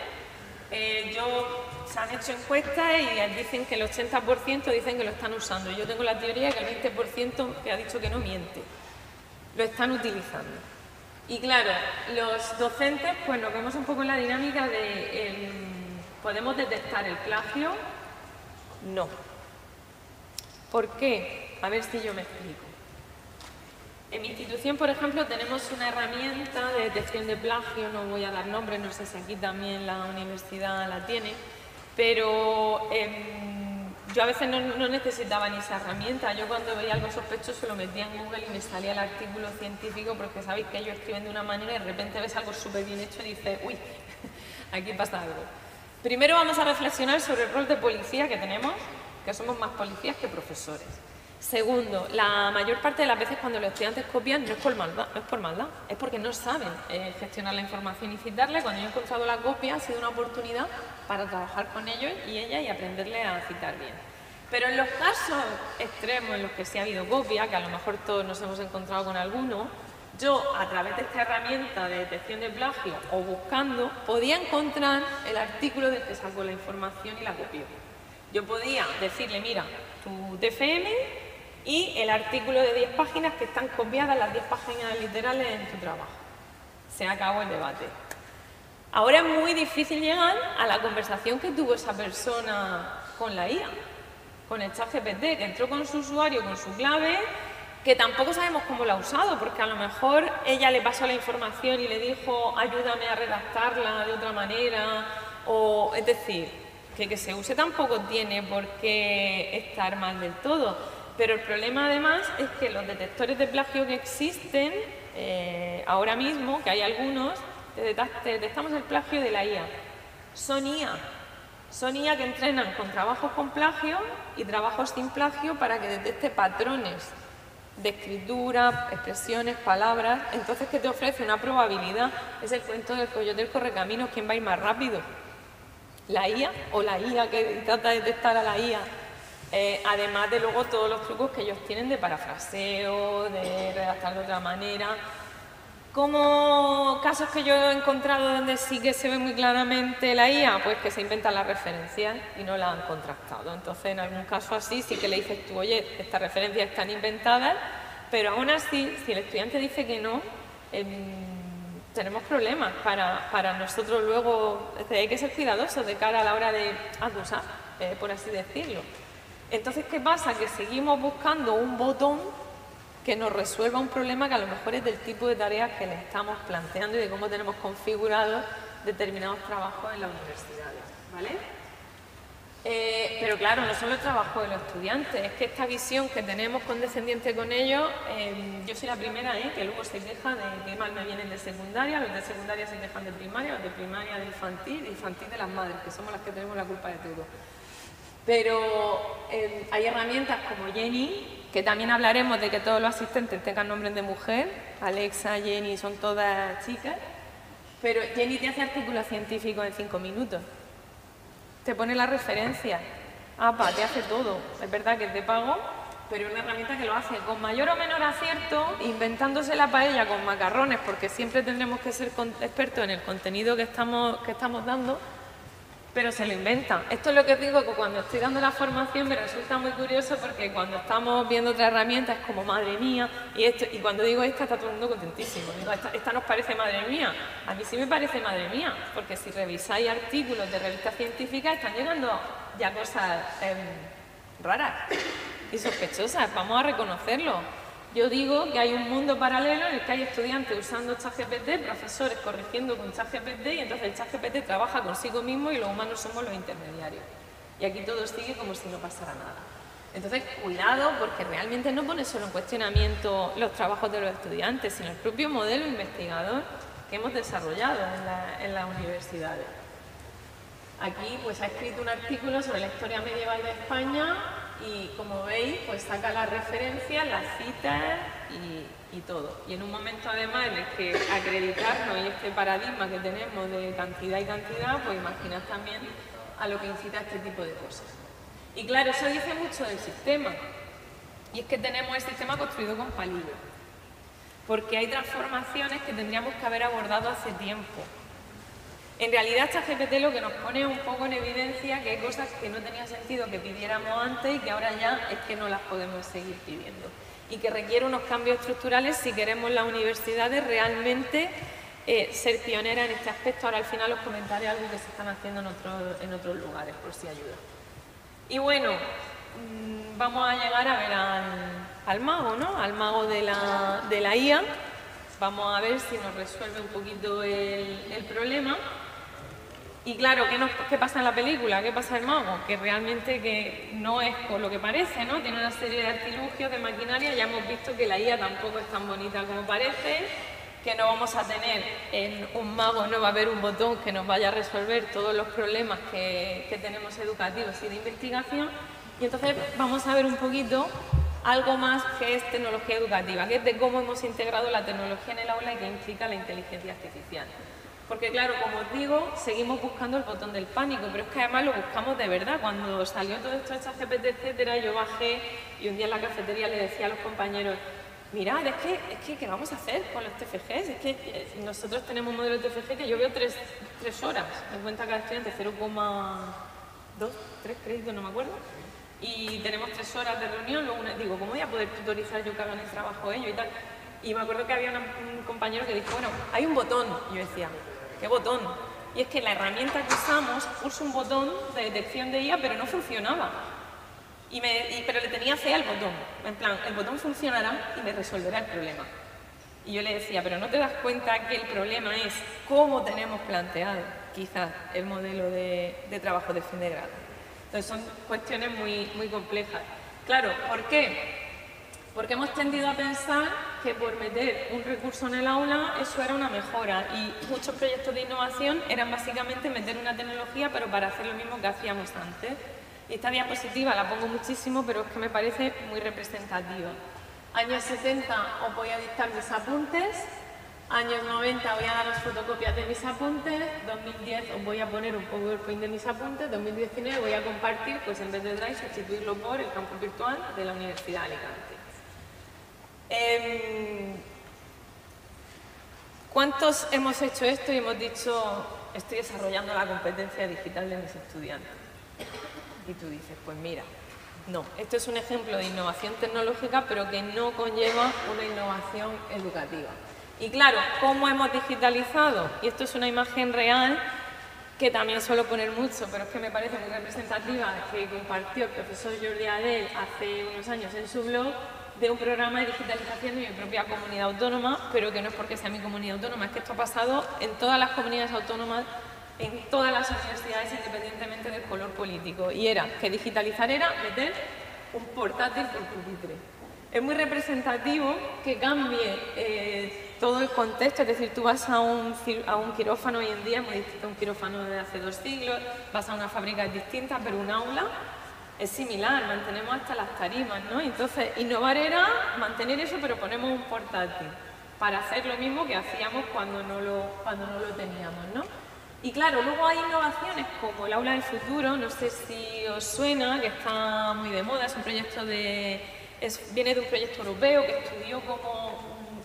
Se han hecho encuestas y dicen que el 80% dicen que lo están usando. Yo tengo la teoría que el 20% que ha dicho que no miente. Lo están utilizando. Y claro, los docentes pues nos vemos un poco en la dinámica de ¿podemos detectar el plagio? No. ¿Por qué? A ver si yo me explico. En mi institución, por ejemplo, tenemos una herramienta de detección de plagio, no voy a dar nombres, no sé si aquí también la universidad la tiene, pero yo a veces no necesitaba ni esa herramienta. Yo cuando veía algo sospechoso lo metía en Google y me salía el artículo científico, porque sabéis que ellos escriben de una manera y de repente ves algo súper bien hecho y dices, uy, aquí pasa algo. Primero vamos a reflexionar sobre el rol de policía que tenemos, que somos más policías que profesores. Segundo, la mayor parte de las veces cuando los estudiantes copian no es por maldad, es porque no saben gestionar la información y citarla. Cuando yo he encontrado la copia ha sido una oportunidad para trabajar con ellos y ellas y aprenderle a citar bien. Pero en los casos extremos en los que sí ha habido copia, que a lo mejor todos nos hemos encontrado con alguno, yo a través de esta herramienta de detección de plagio o buscando, podía encontrar el artículo del que sacó la información y la copió. Yo podía decirle, mira, tu TFM y el artículo de 10 páginas que están copiadas, las 10 páginas literales en tu trabajo. Se acabó el debate. Ahora es muy difícil llegar a la conversación que tuvo esa persona con la IA, con el ChatGPT, que entró con su usuario, con su clave, que tampoco sabemos cómo lo ha usado, porque a lo mejor ella le pasó la información y le dijo, ayúdame a redactarla de otra manera, o es decir, que se use tampoco tiene por qué estar mal del todo. Pero el problema además es que los detectores de plagio que existen ahora mismo, que hay algunos, detectamos el plagio de la IA. Son IA que entrenan con trabajos con plagio y trabajos sin plagio para que detecte patrones de escritura, expresiones, palabras. Entonces, ¿qué te ofrece? Una probabilidad. Es el cuento del coyote del correcaminos, ¿quién va a ir más rápido? ¿La IA o la IA que trata de detectar a la IA? Además de luego todos los trucos que ellos tienen de parafraseo, de redactar de otra manera. Como casos que yo he encontrado donde sí que se ve muy claramente la IA, pues que se inventan las referencias y no las han contrastado. Entonces, en algún caso así sí que le dices tú, oye, estas referencias están inventadas, pero aún así, si el estudiante dice que no, tenemos problemas para nosotros luego. Hay que ser cuidadosos de cara a la hora de acusar, por así decirlo. Entonces, ¿qué pasa? Que seguimos buscando un botón que nos resuelva un problema que a lo mejor es del tipo de tareas que le estamos planteando y de cómo tenemos configurados determinados trabajos en las universidades, ¿vale? Pero claro, no solo el trabajo de los estudiantes, es que esta visión que tenemos condescendiente con ellos, yo soy la primera que luego se queja de que mal me vienen de secundaria, los de secundaria se quejan de primaria, los de primaria de infantil de las madres, que somos las que tenemos la culpa de todo. Pero hay herramientas como Jenny, que también hablaremos de que todos los asistentes tengan nombres de mujer. Alexa, Jenny, son todas chicas. Pero Jenny te hace artículos científicos en 5 minutos. Te pone la referencia. APA, te hace todo. Es verdad que es de pago, pero es una herramienta que lo hace con mayor o menor acierto, inventándose la paella con macarrones, porque siempre tendremos que ser expertos en el contenido que estamos dando, pero se lo inventan. Esto es lo que os digo, que cuando estoy dando la formación me resulta muy curioso, porque cuando estamos viendo otra herramienta es como, madre mía, y cuando digo esta está todo el mundo contentísimo. Digo, esta nos parece madre mía. A mí sí me parece madre mía, porque si revisáis artículos de revistas científicas están llegando ya cosas raras y sospechosas, vamos a reconocerlo. Yo digo que hay un mundo paralelo en el que hay estudiantes usando ChatGPT, profesores corrigiendo con ChatGPT y entonces el ChatGPT trabaja consigo mismo y los humanos somos los intermediarios. Y aquí todo sigue como si no pasara nada. Entonces, cuidado, porque realmente no pone solo en cuestionamiento los trabajos de los estudiantes, sino el propio modelo investigador que hemos desarrollado en las universidades. Aquí pues ha escrito un artículo sobre la historia medieval de España y, como veis, pues saca las referencias, las citas y todo. Y en un momento además en el que acreditarnos y este paradigma que tenemos de cantidad y cantidad, pues imaginad también a lo que incita este tipo de cosas. Y claro, eso dice mucho del sistema. Y es que tenemos el sistema construido con palillos. Porque hay transformaciones que tendríamos que haber abordado hace tiempo. En realidad, ChatGPT lo que nos pone un poco en evidencia que hay cosas que no tenía sentido que pidiéramos antes y que ahora ya es que no las podemos seguir pidiendo. Y que requiere unos cambios estructurales si queremos las universidades realmente ser pioneras en este aspecto. Ahora al final os comentaré algo que se están haciendo en otros lugares, por si ayuda. Y bueno, vamos a llegar a ver al mago, ¿no? Al mago de la IA. Vamos a ver si nos resuelve un poquito el problema. Y claro, ¿qué pasa en la película? ¿Qué pasa el mago? Que realmente que no es por lo que parece, ¿no? Tiene una serie de artilugios, de maquinaria. Ya hemos visto que la IA tampoco es tan bonita como parece, que no vamos a tener en un mago, no va a haber un botón que nos vaya a resolver todos los problemas que tenemos educativos y de investigación. Y entonces vamos a ver un poquito algo más que es tecnología educativa, que es de cómo hemos integrado la tecnología en el aula y qué implica la inteligencia artificial. Porque claro, como os digo, seguimos buscando el botón del pánico, pero es que además lo buscamos de verdad. Cuando salió todo esto de ChatGPT, etcétera, yo bajé y un día en la cafetería le decía a los compañeros: mirad, es que ¿qué vamos a hacer con los TFGs? Es que nosotros tenemos un modelo de TFG que yo veo 3 horas, me cuenta cada estudiante 0,2, 3 créditos, no me acuerdo, y tenemos 3 horas de reunión. Luego digo, ¿cómo voy a poder tutorizar yo que hagan el trabajo ellos y tal? Y me acuerdo que había un compañero que dijo, bueno, hay un botón. Y yo decía, ¿qué botón? Y es que la herramienta que usamos puso un botón de detección de IA, pero no funcionaba. Pero le tenía fe al botón, en plan, el botón funcionará y me resolverá el problema. Y yo le decía, pero ¿no te das cuenta que el problema es cómo tenemos planteado, quizás, el modelo de trabajo de fin de grado? Entonces son cuestiones muy, muy complejas. Claro, ¿por qué? Porque hemos tendido a pensar que por meter un recurso en el aula eso era una mejora, y muchos proyectos de innovación eran básicamente meter una tecnología pero para hacer lo mismo que hacíamos antes. Y esta diapositiva la pongo muchísimo, pero es que me parece muy representativa. Años 70 os voy a dictar mis apuntes, años 90 voy a daros fotocopias de mis apuntes, 2010 os voy a poner un PowerPoint de mis apuntes, 2019 voy a compartir, pues en vez de Drive, sustituirlo por el campus virtual de la Universidad de Alicante. ¿Cuántos hemos hecho esto y hemos dicho, estoy desarrollando la competencia digital de mis estudiantes? Y tú dices, pues mira, no, esto es un ejemplo de innovación tecnológica, pero que no conlleva una innovación educativa. Y claro, ¿cómo hemos digitalizado? Y esto es una imagen real que también suelo poner mucho, pero es que me parece muy representativa, que compartió el profesor Jordi Adel hace unos años en su blog, de un programa de digitalización de mi propia comunidad autónoma, pero que no es porque sea mi comunidad autónoma, es que esto ha pasado en todas las comunidades autónomas, en todas las universidades, independientemente del color político. Y era que digitalizar era meter un portátil por pupitre. Es muy representativo que cambie todo el contexto, es decir, tú vas a un quirófano hoy en día, muy distinto a un quirófano de hace 2 siglos, vas a una fábrica distinta, pero un aula es similar, mantenemos hasta las tarimas, ¿no? Entonces, innovar era mantener eso, pero ponemos un portátil para hacer lo mismo que hacíamos cuando no lo teníamos, ¿no? Y claro, luego hay innovaciones como el aula del futuro, no sé si os suena, que está muy de moda, es un proyecto viene de un proyecto europeo que estudió cómo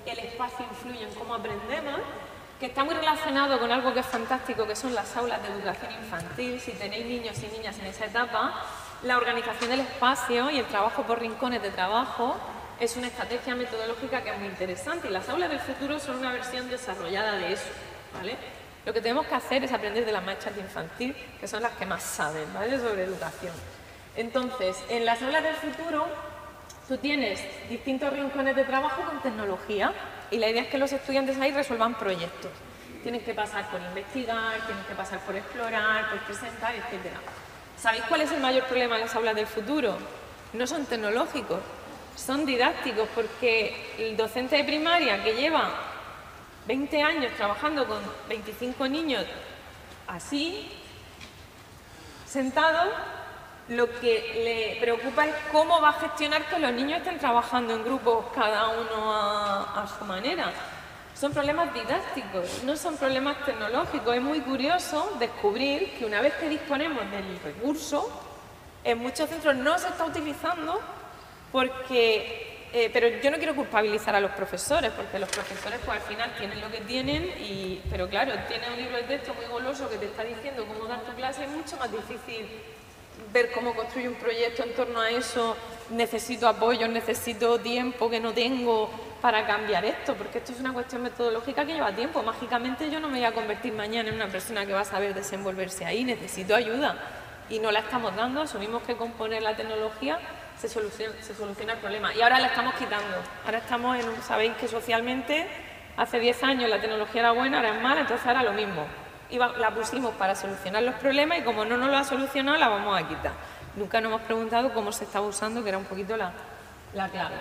el espacio influye en cómo aprendemos, que está muy relacionado con algo que es fantástico, que son las aulas de educación infantil. Si tenéis niños y niñas en esa etapa, la organización del espacio y el trabajo por rincones de trabajo es una estrategia metodológica que es muy interesante, y las aulas del futuro son una versión desarrollada de eso, ¿vale? Lo que tenemos que hacer es aprender de las maestras de infantil, que son las que más saben, ¿vale?, sobre educación. Entonces, en las aulas del futuro, tú tienes distintos rincones de trabajo con tecnología y la idea es que los estudiantes ahí resuelvan proyectos. Tienen que pasar por investigar, tienen que pasar por explorar, por presentar, etc. ¿Sabéis cuál es el mayor problema en las aulas del futuro? No son tecnológicos, son didácticos, porque el docente de primaria que lleva 20 años trabajando con 25 niños así, sentados, lo que le preocupa es cómo va a gestionar que los niños estén trabajando en grupos, cada uno a su manera. Son problemas didácticos, no son problemas tecnológicos. Es muy curioso descubrir que una vez que disponemos del recurso, en muchos centros no se está utilizando porque... pero yo no quiero culpabilizar a los profesores, porque los profesores pues al final tienen lo que tienen, pero claro, tienes un libro de texto muy goloso que te está diciendo cómo dar tu clase, es mucho más difícil ver cómo construir un proyecto en torno a eso. Necesito apoyo, necesito tiempo que no tengo para cambiar esto, porque esto es una cuestión metodológica que lleva tiempo. Mágicamente yo no me voy a convertir mañana en una persona que va a saber desenvolverse ahí, necesito ayuda y no la estamos dando. Asumimos que con poner la tecnología se soluciona el problema y ahora la estamos quitando. Ahora estamos en sabéis que socialmente hace 10 años la tecnología era buena, ahora es mala, entonces ahora lo mismo. La pusimos para solucionar los problemas y como no nos lo ha solucionado, la vamos a quitar. Nunca nos hemos preguntado cómo se estaba usando, que era un poquito la clave.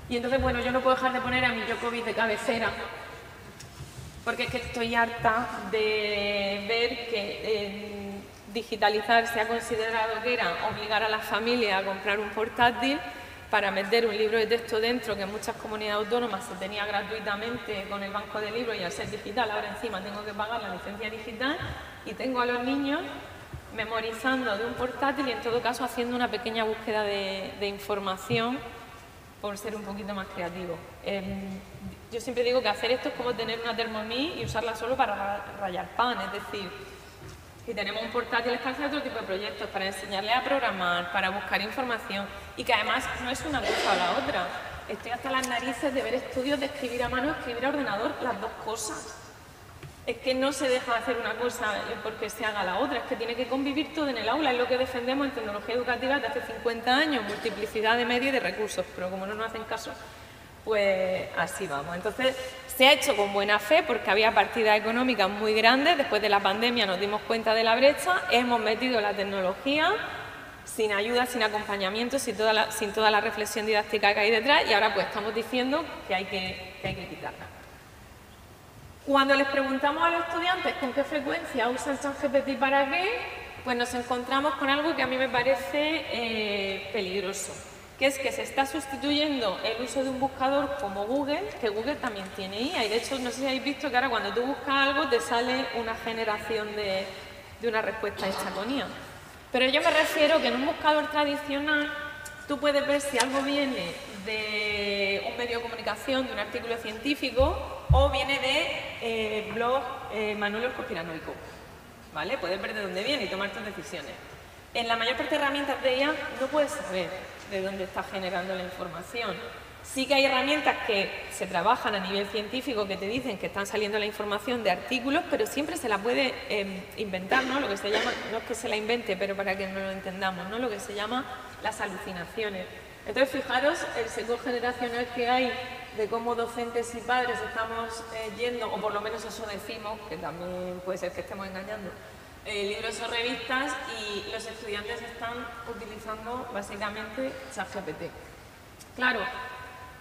Y entonces, bueno, yo no puedo dejar de poner a mi Djokovic de cabecera, porque es que estoy harta de ver que digitalizar se ha considerado que era obligar a las familias a comprar un portátil para meter un libro de texto dentro, que en muchas comunidades autónomas se tenía gratuitamente con el banco de libros y al ser digital ahora encima tengo que pagar la licencia digital y tengo a los niños memorizando de un portátil y en todo caso haciendo una pequeña búsqueda de información por ser un poquito más creativo. Yo siempre digo que hacer esto es como tener una Thermomix y usarla solo para rallar pan, es decir, si tenemos un portátil es para hacer otro tipo de proyectos, para enseñarles a programar, para buscar información y que además no es una cosa o la otra. Estoy hasta las narices de ver estudios de escribir a mano, escribir a ordenador, las dos cosas. Es que no se deja de hacer una cosa porque se haga la otra, es que tiene que convivir todo en el aula, es lo que defendemos en tecnología educativa desde hace 50 años, multiplicidad de medios y de recursos, pero como no nos hacen caso, pues así vamos. Entonces, se ha hecho con buena fe porque había partidas económicas muy grandes, después de la pandemia nos dimos cuenta de la brecha, hemos metido la tecnología sin ayuda, sin acompañamiento, sin toda la reflexión didáctica que hay detrás y ahora pues estamos diciendo que hay que quitarla. Cuando les preguntamos a los estudiantes con qué frecuencia usan ChatGPT y para qué, pues nos encontramos con algo que a mí me parece peligroso, que es que se está sustituyendo el uso de un buscador como Google, que Google también tiene IA, y de hecho no sé si habéis visto que ahora cuando tú buscas algo te sale una generación de una respuesta hecha con IA. Pero yo me refiero que en un buscador tradicional tú puedes ver si algo viene de un medio de comunicación, de un artículo científico o viene de blog Manuel Conspiranoico, ¿vale? Puedes ver de dónde viene y tomar tus decisiones. En la mayor parte de herramientas de IA no puedes saber de dónde está generando la información. Sí que hay herramientas que se trabajan a nivel científico que te dicen que están saliendo la información de artículos, pero siempre se la puede inventar, ¿no? Lo que se llama, no es que se la invente, pero para que no lo entendamos, ¿no? Lo que se llama las alucinaciones. Entonces, fijaros el sector generacional que hay de cómo docentes y padres estamos yendo, o por lo menos eso decimos, que también puede ser que estemos engañando, libros o revistas y los estudiantes están utilizando básicamente ChatGPT. Claro,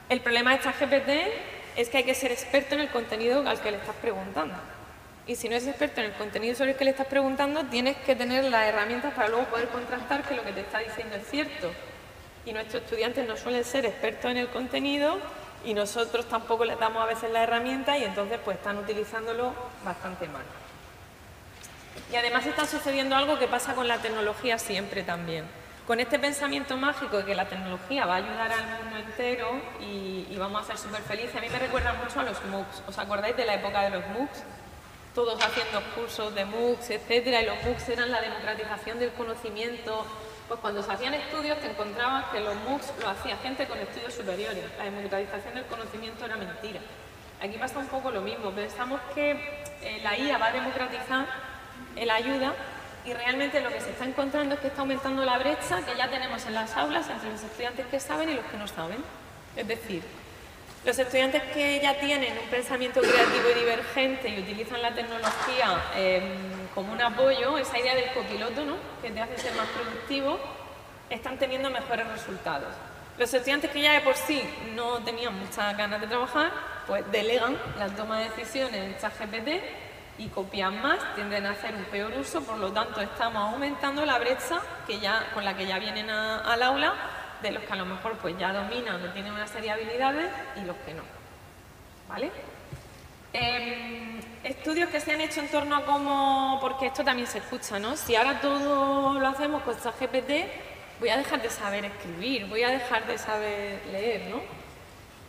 el problema de ChatGPT es que hay que ser experto en el contenido al que le estás preguntando. Y si no eres experto en el contenido sobre el que le estás preguntando, tienes que tener las herramientas para luego poder contrastar que lo que te está diciendo es cierto. Y nuestros estudiantes no suelen ser expertos en el contenido y nosotros tampoco les damos a veces las herramientas y entonces pues están utilizándolo bastante mal. Y además está sucediendo algo que pasa con la tecnología siempre también. Con este pensamiento mágico de que la tecnología va a ayudar al mundo entero y vamos a ser súper felices, a mí me recuerda mucho a los MOOCs. ¿Os acordáis de la época de los MOOCs? Todos haciendo cursos de MOOCs, etcétera, y los MOOCs eran la democratización del conocimiento. Pues cuando se hacían estudios te encontrabas que los MOOCs lo hacía gente con estudios superiores. La democratización del conocimiento era mentira. Aquí pasa un poco lo mismo. Pensamos que la IA va a democratizar la ayuda Y realmente lo que se está encontrando es que está aumentando la brecha que ya tenemos en las aulas entre los estudiantes que saben y los que no saben. Es decir, los estudiantes que ya tienen un pensamiento creativo y divergente y utilizan la tecnología como un apoyo, esa idea del copiloto, ¿no?, que te hace ser más productivo, están teniendo mejores resultados. Los estudiantes que ya de por sí no tenían muchas ganas de trabajar, pues delegan la toma de decisiones en ChatGPT y copian más, tienden a hacer un peor uso, por lo tanto estamos aumentando la brecha con la que ya vienen al aula, de los que a lo mejor pues ya dominan o tienen una serie de habilidades y los que no, ¿vale? Estudios que se han hecho en torno a cómo, porque esto también se escucha, ¿no? Si ahora todo lo hacemos con ChatGPT, voy a dejar de saber escribir, voy a dejar de saber leer, ¿no?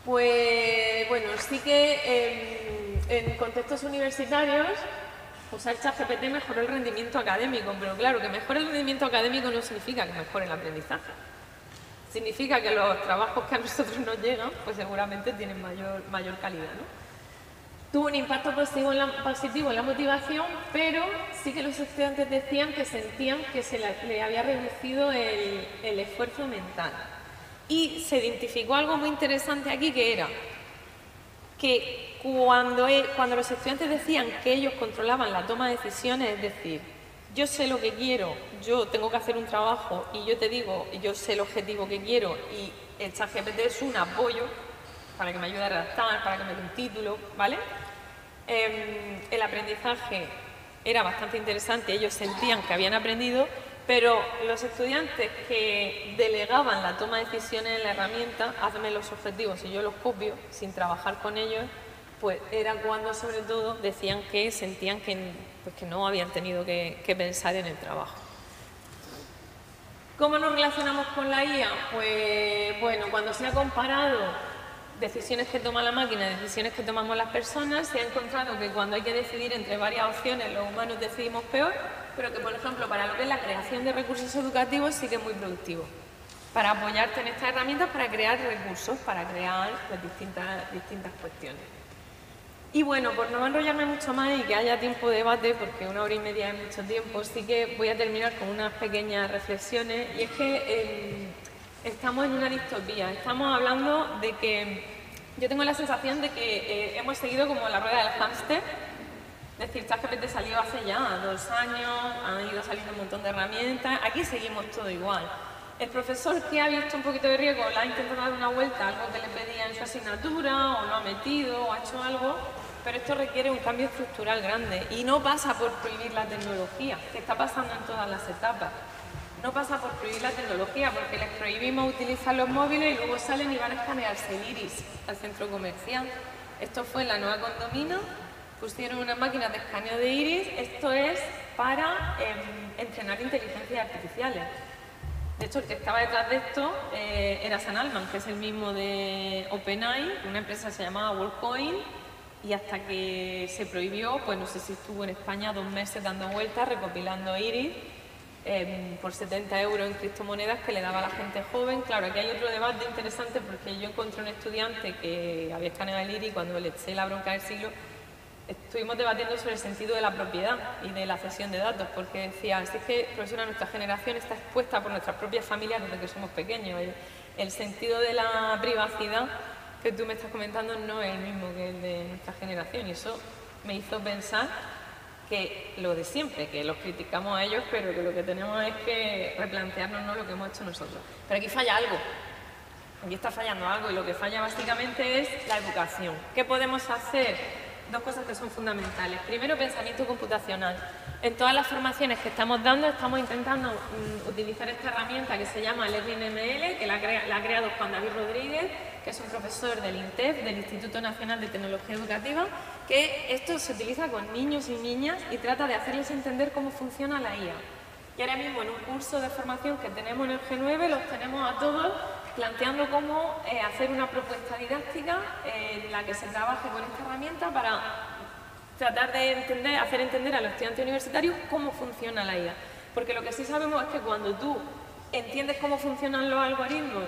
Pues bueno, sí que en contextos universitarios usar ChatGPT mejoró el rendimiento académico, pero claro, que mejore el rendimiento académico no significa que mejore el aprendizaje. Significa que los trabajos que a nosotros nos llegan, pues seguramente tienen mayor calidad, ¿no? Tuvo un impacto positivo en la motivación, pero sí que los estudiantes decían que sentían que se le había reducido el esfuerzo mental. Y se identificó algo muy interesante aquí, que era que cuando los estudiantes decían que ellos controlaban la toma de decisiones, es decir, yo sé lo que quiero, yo tengo que hacer un trabajo y yo te digo, yo sé el objetivo que quiero y el ChatGPT es un apoyo para que me ayude a redactar, para que me dé un título, ¿vale? El aprendizaje era bastante interesante, ellos sentían que habían aprendido, pero los estudiantes que delegaban la toma de decisiones en la herramienta, hazme los objetivos y yo los copio, sin trabajar con ellos, pues era cuando sobre todo decían que sentían que no habían tenido que pensar en el trabajo. ¿Cómo nos relacionamos con la IA? Pues bueno, cuando se ha comparado decisiones que toma la máquina y decisiones que tomamos las personas, se ha encontrado que cuando hay que decidir entre varias opciones, los humanos decidimos peor, pero que, por ejemplo, para lo que es la creación de recursos educativos sí que es muy productivo. Para apoyarte en estas herramientas, para crear recursos, para crear pues, distintas cuestiones. Y bueno, por no enrollarme mucho más y que haya tiempo de debate, porque 1 hora y media es mucho tiempo, sí que voy a terminar con unas pequeñas reflexiones, y es que estamos en una distopía. Estamos hablando de que yo tengo la sensación de que hemos seguido como la rueda del hámster. Es decir, ChatGPT salió hace ya 2 años, han ido saliendo un montón de herramientas, aquí seguimos todo igual. El profesor que ha visto un poquito de riesgo le ha intentado dar una vuelta a algo que le pedía en su asignatura, o lo ha metido, o ha hecho algo, pero esto requiere un cambio estructural grande y no pasa por prohibir la tecnología, que está pasando en todas las etapas. No pasa por prohibir la tecnología, porque les prohibimos utilizar los móviles y luego salen y van a escanearse el iris al centro comercial. Esto fue en la Nueva Condomina, pusieron unas máquinas de escaneo de iris, esto es para entrenar inteligencias artificiales. De hecho, el que estaba detrás de esto era Sam Altman, que es el mismo de OpenAI, una empresa que se llamaba WorldCoin, y hasta que se prohibió, pues no sé si estuvo en España 2 meses dando vueltas, recopilando iris, por 70 € en criptomonedas que le daba a la gente joven. Claro, aquí hay otro debate interesante, porque yo encontré un estudiante que había escaneado el iris y cuando le eché la bronca del siglo, estuvimos debatiendo sobre el sentido de la propiedad y de la cesión de datos, porque decía, si es que, profesora, nuestra generación está expuesta por nuestras propias familias desde que somos pequeños. El sentido de la privacidad que tú me estás comentando no es el mismo que el de nuestra generación, y eso me hizo pensar que lo de siempre, que los criticamos a ellos, pero que lo que tenemos es que replantearnos lo que hemos hecho nosotros. Pero aquí falla algo, aquí está fallando algo, y lo que falla básicamente es la educación. ¿Qué podemos hacer? 2 cosas que son fundamentales. Primero, pensamiento computacional. En todas las formaciones que estamos dando estamos intentando utilizar esta herramienta que se llama LearningML, que la ha creado Juan David Rodríguez, que es un profesor del INTEF, del Instituto Nacional de Tecnología Educativa, que esto se utiliza con niños y niñas y trata de hacerles entender cómo funciona la IA. Y ahora mismo en un curso de formación que tenemos en el G9 los tenemos a todos planteando cómo hacer una propuesta didáctica en la que se trabaje con esta herramienta para tratar de hacer entender a los estudiantes universitarios cómo funciona la IA. Porque lo que sí sabemos es que cuando tú entiendes cómo funcionan los algoritmos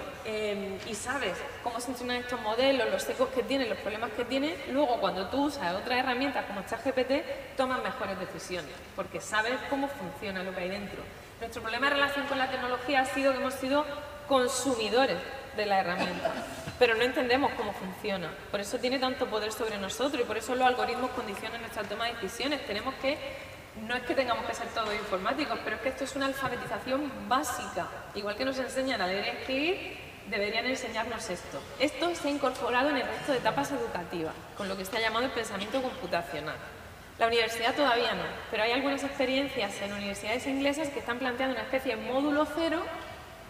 y sabes cómo funcionan estos modelos, los sesgos que tienen, los problemas que tienen, luego cuando tú usas otras herramientas como ChatGPT, tomas mejores decisiones, porque sabes cómo funciona lo que hay dentro. Nuestro problema en relación con la tecnología ha sido que hemos sido consumidores de la herramienta, pero no entendemos cómo funciona. Por eso tiene tanto poder sobre nosotros y por eso los algoritmos condicionan nuestra toma de decisiones. Tenemos que... No es que tengamos que ser todos informáticos, pero es que esto es una alfabetización básica. Igual que nos enseñan a leer y escribir, deberían enseñarnos esto. Esto se ha incorporado en el resto de etapas educativas, con lo que se ha llamado el pensamiento computacional. La universidad todavía no, pero hay algunas experiencias en universidades inglesas que están planteando una especie de módulo cero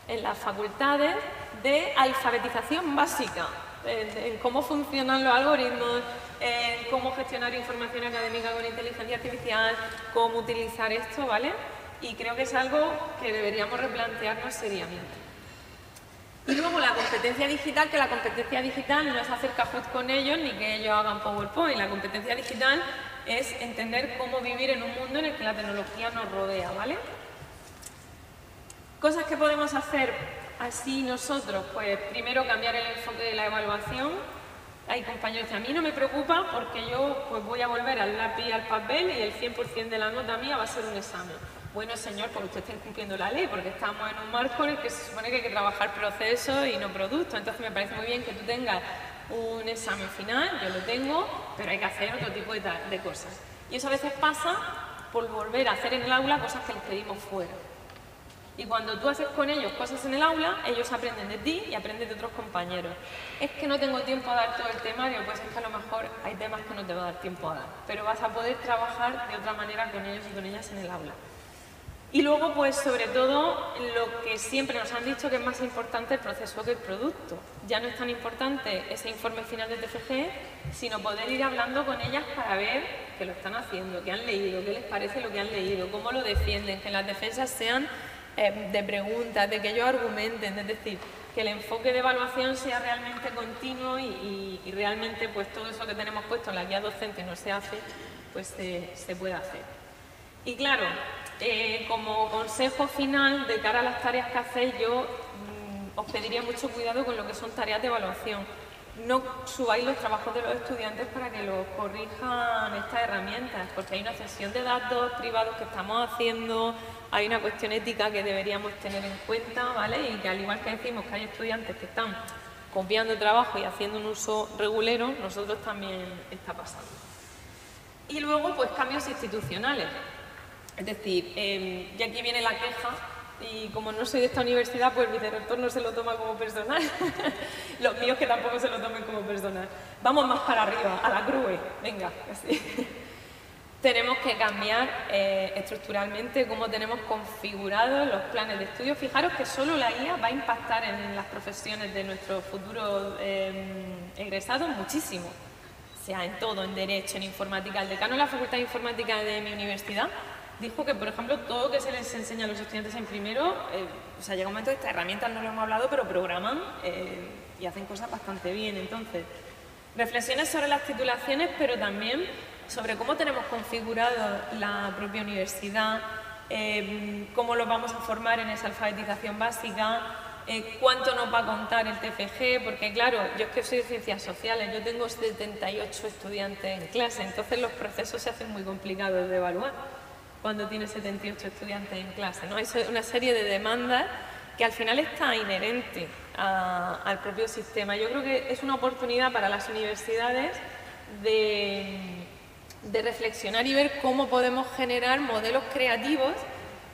en las facultades de alfabetización básica, en cómo funcionan los algoritmos, en cómo gestionar información académica con inteligencia artificial, cómo utilizar esto, ¿vale? Y creo que es algo que deberíamos replantearnos seriamente. Y luego la competencia digital, que la competencia digital no es hacer Kahoot con ellos ni que ellos hagan PowerPoint. La competencia digital es entender cómo vivir en un mundo en el que la tecnología nos rodea, ¿vale? Cosas que podemos hacer así nosotros, pues primero cambiar el enfoque de la evaluación. Hay compañeros que a mí no me preocupa porque yo pues voy a volver al lápiz y al papel y el 100% de la nota mía va a ser un examen. Bueno, señor, porque usted está incumpliendo la ley, porque estamos en un marco en el que se supone que hay que trabajar procesos y no productos. Entonces me parece muy bien que tú tengas un examen final, yo lo tengo, pero hay que hacer otro tipo de cosas. Y eso a veces pasa por volver a hacer en el aula cosas que les pedimos fuera. Y cuando tú haces con ellos cosas en el aula, ellos aprenden de ti y aprenden de otros compañeros. Es que no tengo tiempo a dar todo el temario, pues es que a lo mejor hay temas que no te va a dar tiempo a dar, pero vas a poder trabajar de otra manera con ellos y con ellas en el aula. Y luego, pues sobre todo, lo que siempre nos han dicho que es más importante el proceso que el producto. Ya no es tan importante ese informe final de TFG, sino poder ir hablando con ellas para ver que lo están haciendo, que han leído, qué les parece lo que han leído, cómo lo defienden, que las defensas sean de preguntas, de que ellos argumenten, es decir, que el enfoque de evaluación sea realmente continuo y realmente pues todo eso que tenemos puesto en la guía docente no se hace, pues se puede hacer. Y claro, como consejo final de cara a las tareas que hacéis, yo os pediría mucho cuidado con lo que son tareas de evaluación. No subáis los trabajos de los estudiantes para que los corrijan estas herramientas, porque hay una cesión de datos privados que estamos haciendo, hay una cuestión ética que deberíamos tener en cuenta, ¿vale? Y que al igual que decimos que hay estudiantes que están copiando trabajo y haciendo un uso regulero, nosotros también está pasando. Y luego, pues cambios institucionales. Es decir, y aquí viene la queja, y como no soy de esta universidad, pues mi vicerrector no se lo toma como personal. Los míos que tampoco se lo tomen como personal. Vamos más para arriba, a la crue, venga, así. Tenemos que cambiar estructuralmente cómo tenemos configurados los planes de estudio. Fijaros que solo la IA va a impactar en las profesiones de nuestros futuros egresados muchísimo. O sea, en todo, en Derecho, en Informática. El decano de la Facultad de Informática de mi universidad dijo que, por ejemplo, todo lo que se les enseña a los estudiantes en primero, o sea, llega un momento que estas herramientas no lo hemos hablado, pero programan y hacen cosas bastante bien. Entonces, reflexiones sobre las titulaciones, pero también sobre cómo tenemos configurado la propia universidad, cómo los vamos a formar en esa alfabetización básica, cuánto nos va a contar el TFG, porque claro, yo es que soy de Ciencias Sociales, yo tengo 78 estudiantes en clase, entonces los procesos se hacen muy complicados de evaluar cuando tienes 78 estudiantes en clase, ¿no? Hay una serie de demandas que al final está inherente al propio sistema. Yo creo que es una oportunidad para las universidades de reflexionar y ver cómo podemos generar modelos creativos,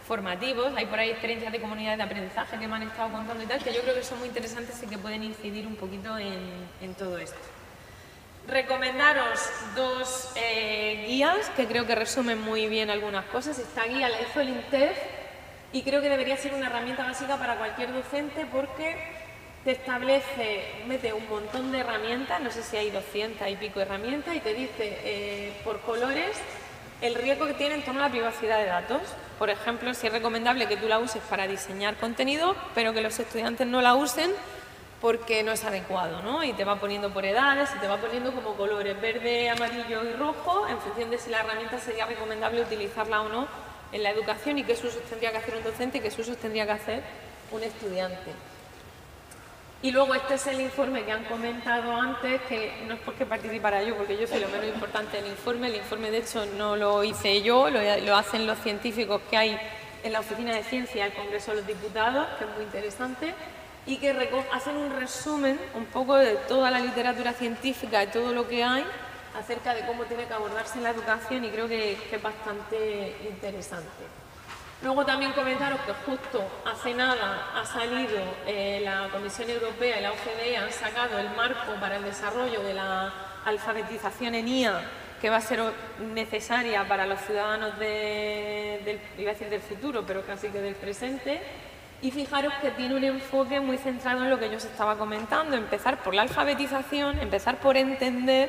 formativos. Hay por ahí experiencias de comunidades de aprendizaje que me han estado contando y tal, que yo creo que son muy interesantes y que pueden incidir un poquito en todo esto. Recomendaros dos guías que creo que resumen muy bien algunas cosas. Esta guía la hizo el INTEF y creo que debería ser una herramienta básica para cualquier docente porque te establece, mete un montón de herramientas, no sé si hay 200 y pico herramientas, y te dice por colores el riesgo que tiene en torno a la privacidad de datos. Por ejemplo, si es recomendable que tú la uses para diseñar contenido, pero que los estudiantes no la usen porque no es adecuado, ¿no? Y te va poniendo por edades y te va poniendo como colores, verde, amarillo y rojo, en función de si la herramienta sería recomendable utilizarla o no en la educación y qué usos tendría que hacer un docente y qué usos tendría que hacer un estudiante. Y luego este es el informe que han comentado antes, que no es porque participara yo, porque yo soy lo menos importante del informe. El informe, de hecho, no lo hice yo, lo hacen los científicos que hay en la Oficina de Ciencia del Congreso de los Diputados, que es muy interesante, y que hacen un resumen un poco de toda la literatura científica, de todo lo que hay acerca de cómo tiene que abordarse la educación, y creo que es bastante interesante. Luego también comentaros que justo hace nada ha salido la Comisión Europea y la OCDE han sacado el marco para el desarrollo de la alfabetización en IA, que va a ser necesaria para los ciudadanos iba a decir del futuro, pero casi que del presente. Y fijaros que tiene un enfoque muy centrado en lo que yo os estaba comentando, empezar por la alfabetización, empezar por entender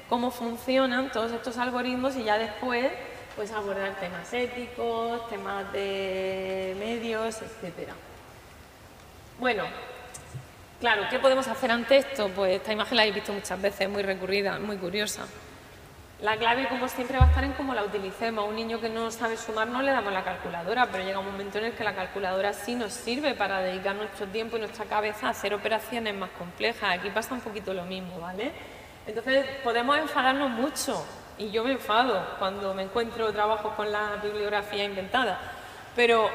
cómo funcionan todos estos algoritmos y ya después pues abordar temas éticos, temas de medios, etc. Bueno, claro, ¿qué podemos hacer ante esto? Pues esta imagen la habéis visto muchas veces, muy recurrida, muy curiosa. La clave, como siempre, va a estar en cómo la utilicemos. A un niño que no sabe sumar no le damos la calculadora, pero llega un momento en el que la calculadora sí nos sirve para dedicar nuestro tiempo y nuestra cabeza a hacer operaciones más complejas. Aquí pasa un poquito lo mismo, ¿vale? Entonces, podemos enfadarnos mucho. Y yo me enfado cuando me encuentro trabajos con la bibliografía inventada, pero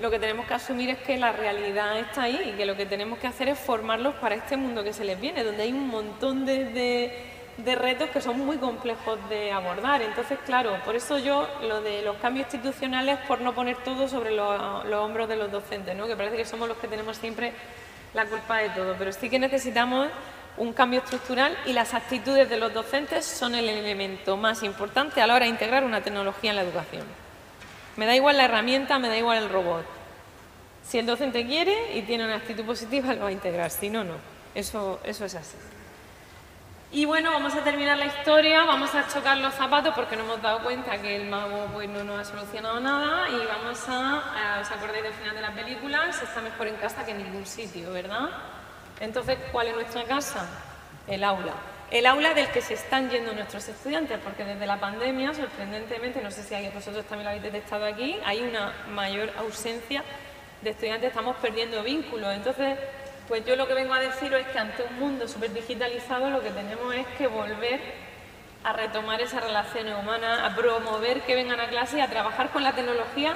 lo que tenemos que asumir es que la realidad está ahí y que lo que tenemos que hacer es formarlos para este mundo que se les viene, donde hay un montón de retos que son muy complejos de abordar. Entonces, claro, por eso yo lo de los cambios institucionales, por no poner todo sobre los hombros de los docentes, ¿no? Que parece que somos los que tenemos siempre la culpa de todo, pero sí que necesitamos un cambio estructural y las actitudes de los docentes son el elemento más importante a la hora de integrar una tecnología en la educación. Me da igual la herramienta, me da igual el robot. Si el docente quiere y tiene una actitud positiva, lo va a integrar, si no, no. Eso es así. Y bueno, vamos a terminar la historia, vamos a chocar los zapatos porque nos hemos dado cuenta que el mago pues, no nos ha solucionado nada, y vamos ¿os acordáis del final de la película? Se está mejor en casa que en ningún sitio, ¿verdad? Entonces, ¿cuál es nuestra casa? El aula. El aula del que se están yendo nuestros estudiantes, porque desde la pandemia, sorprendentemente, no sé si vosotros también lo habéis detectado aquí, hay una mayor ausencia de estudiantes, estamos perdiendo vínculos. Entonces, pues yo lo que vengo a deciros es que ante un mundo súper digitalizado lo que tenemos es que volver a retomar esas relaciones humanas, a promover que vengan a clase y a trabajar con la tecnología,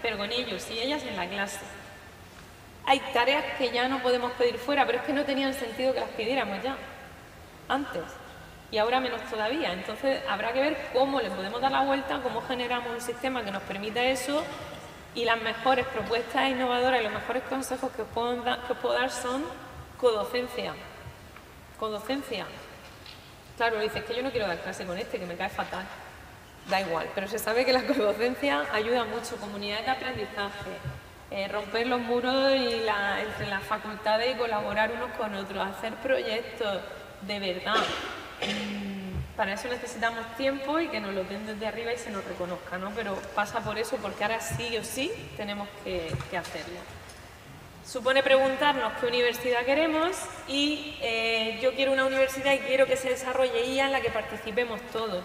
pero con ellos y ellas en la clase. Hay tareas que ya no podemos pedir fuera, pero es que no tenían sentido que las pidiéramos ya, antes, y ahora menos todavía. Entonces habrá que ver cómo le podemos dar la vuelta, cómo generamos un sistema que nos permita eso, y las mejores propuestas innovadoras y los mejores consejos que os puedo dar son codocencia. Codocencia. Claro, dices que yo no quiero dar clase con este, que me cae fatal. Da igual, pero se sabe que la codocencia ayuda mucho, comunidades de aprendizaje, romper los muros entre las facultades y colaborar unos con otros, hacer proyectos de verdad. Para eso necesitamos tiempo y que nos lo den desde arriba y se nos reconozca, ¿no? Pero pasa por eso, porque ahora sí o sí tenemos que hacerlo. Supone preguntarnos qué universidad queremos y yo quiero una universidad y quiero que se desarrolle IA en la que participemos todos.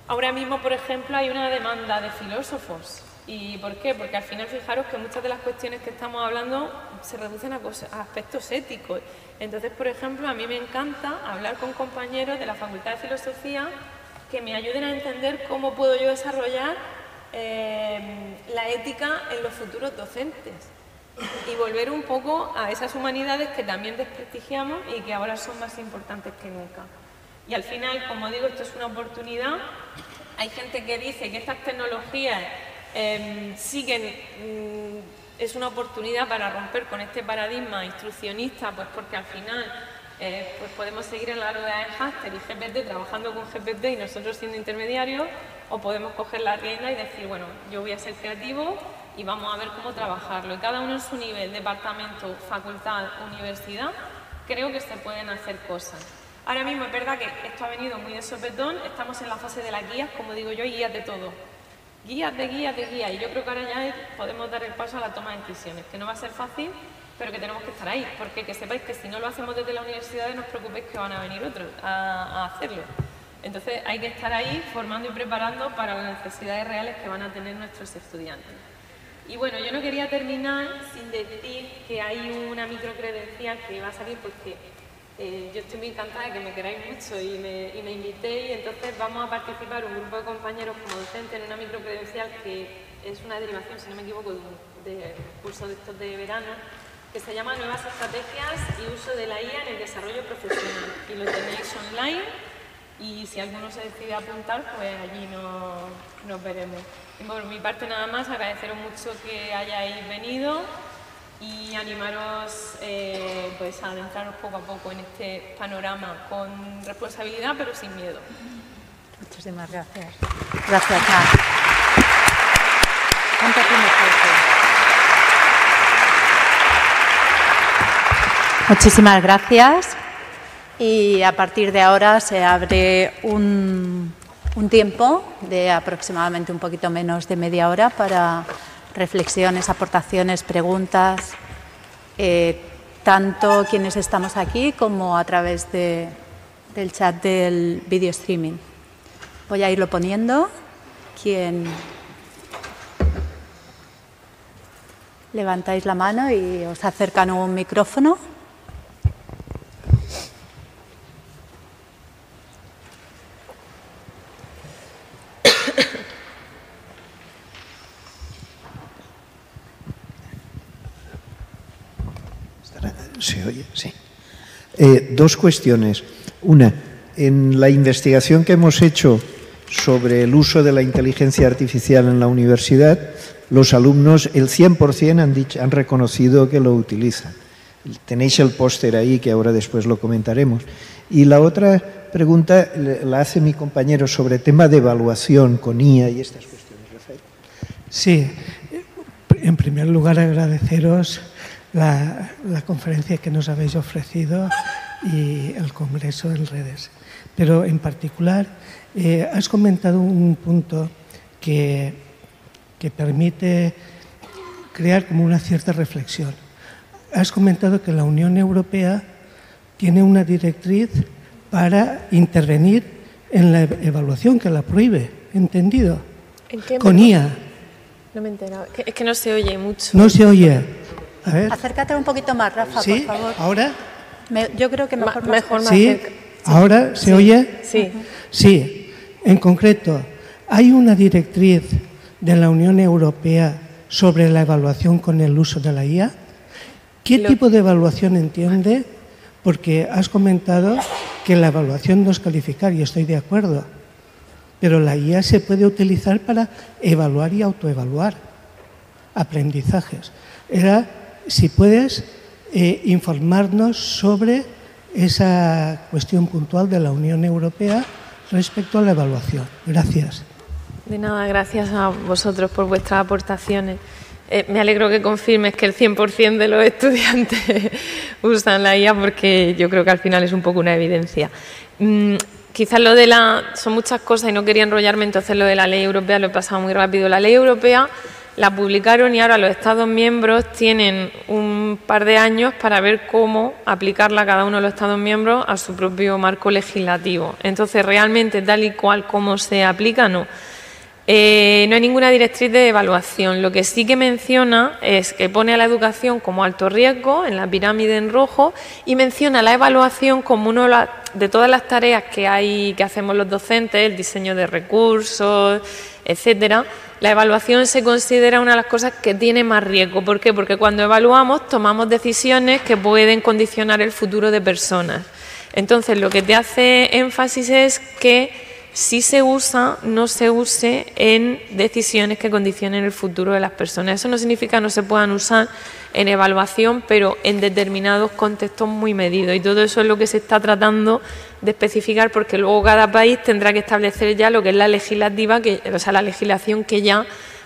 Ahora mismo, por ejemplo, hay una demanda de filósofos. ¿Y por qué? Porque al final fijaros que muchas de las cuestiones que estamos hablando se reducen a aspectos éticos. Entonces, por ejemplo, a mí me encanta hablar con compañeros de la Facultad de Filosofía que me ayuden a entender cómo puedo yo desarrollar la ética en los futuros docentes y volver un poco a esas humanidades que también desprestigiamos y que ahora son más importantes que nunca. Y al final, como digo, esto es una oportunidad. Hay gente que dice que estas tecnologías es una oportunidad para romper con este paradigma instruccionista, pues porque al final pues podemos seguir en la rueda de hámster y GPT trabajando con GPT y nosotros siendo intermediarios, o podemos coger la rienda y decir, bueno, yo voy a ser creativo y vamos a ver cómo trabajarlo. Y cada uno en su nivel, departamento, facultad, universidad, creo que se pueden hacer cosas. Ahora mismo es verdad que esto ha venido muy de sopetón, estamos en la fase de las guías, como digo yo, y guías de todo. Guías de guías de guías, y yo creo que ahora ya podemos dar el paso a la toma de decisiones, que no va a ser fácil, pero que tenemos que estar ahí, porque que sepáis que si no lo hacemos desde la universidad, no os preocupéis que van a venir otros a hacerlo. Entonces hay que estar ahí formando y preparando para las necesidades reales que van a tener nuestros estudiantes. Y bueno, yo no quería terminar sin decir que hay una microcredencial que va a salir porque yo estoy muy encantada de que me queráis mucho y me invitéis, y entonces vamos a participar un grupo de compañeros como docentes en una microcredencial que es una derivación, si no me equivoco, de curso de estos de verano, que se llama Nuevas Estrategias y Uso de la IA en el Desarrollo Profesional. Y lo tenéis online y si alguno se decide apuntar, pues allí nos veremos. Y por mi parte nada más, agradeceros mucho que hayáis venido y animaros pues a adentraros poco a poco en este panorama con responsabilidad pero sin miedo. Muchísimas gracias. Gracias, Mar. Muchísimas gracias. Y a partir de ahora se abre un tiempo de aproximadamente un poquito menos de media hora para reflexiones, aportaciones, preguntas, tanto quienes estamos aquí como a través del chat del video streaming. Voy a irlo poniendo. Quien levantáis la mano y os acercan un micrófono. ¿Se oye? Sí. Dos cuestiones. Una, en la investigación que hemos hecho sobre el uso de la inteligencia artificial en la universidad, los alumnos, el 100% han reconocido que lo utilizan. Tenéis el póster ahí, que ahora después lo comentaremos. Y la otra pregunta la hace mi compañero sobre tema de evaluación con IA y estas cuestiones. Rafael. Sí, en primer lugar agradeceros la conferencia que nos habéis ofrecido y el congreso en redes. Pero en particular, has comentado un punto que permite crear como una cierta reflexión. Has comentado que la Unión Europea tiene una directriz para intervenir en la evaluación, que la prohíbe, ¿entendido? ¿En qué? Con IA. No me he enterado. Es que no se oye mucho. No se oye. A ver. Acércate un poquito más, Rafa, ¿Sí? por favor. ¿Ahora? Yo creo que mejor más ¿Sí? cerca. ¿Ahora se oye? Sí. Sí. En concreto, ¿hay una directriz de la Unión Europea sobre la evaluación con el uso de la IA? ¿Qué tipo de evaluación entiende? Porque has comentado que la evaluación no es calificar, y estoy de acuerdo, pero la IA se puede utilizar para evaluar y autoevaluar aprendizajes. Si puedes informarnos sobre esa cuestión puntual de la Unión Europea respecto a la evaluación. Gracias. De nada, gracias a vosotros por vuestras aportaciones. Me alegro que confirmes que el 100% de los estudiantes usan la IA, porque yo creo que al final es un poco una evidencia. Quizás son muchas cosas y no quería enrollarme, entonces lo de la ley europea lo he pasado muy rápido. La ley europea la publicaron y ahora los Estados miembros tienen un par de años para ver cómo aplicarla cada uno de los Estados miembros a su propio marco legislativo. Entonces, realmente, tal y cual como se aplica, no. No hay ninguna directriz de evaluación. Lo que sí que menciona es que pone a la educación como alto riesgo, en la pirámide en rojo, y menciona la evaluación como una de todas las tareas que hacemos los docentes, el diseño de recursos, etcétera. La evaluación se considera una de las cosas que tiene más riesgo. ¿Por qué? Porque cuando evaluamos tomamos decisiones que pueden condicionar el futuro de personas. Entonces, lo que te hace énfasis es que si se usa, no se use en decisiones que condicionen el futuro de las personas. Eso no significa que no se puedan usar en evaluación, pero en determinados contextos muy medidos. Y todo eso es lo que se está tratando de especificar, porque luego cada país tendrá que establecer ya lo que es la legislativa, la legislación que ya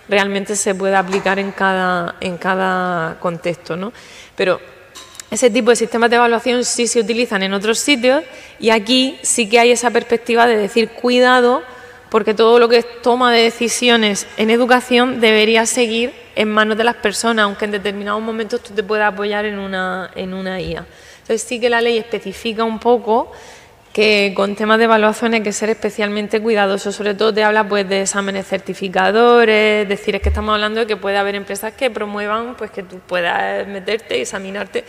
realmente se pueda aplicar en cada contexto, ¿no? Pero ese tipo de sistemas de evaluación sí se utilizan en otros sitios, y aquí sí que hay esa perspectiva de decir cuidado, porque todo lo que es toma de decisiones en educación debería seguir en manos de las personas, aunque en determinados momentos tú te puedas apoyar en una IA. Entonces sí que la ley especifica un poco que con temas de evaluación hay que ser especialmente cuidadosos. Sobre todo te habla pues de exámenes certificadores, es decir, es que estamos hablando de que puede haber empresas que promuevan pues que tú puedas meterte y examinarte,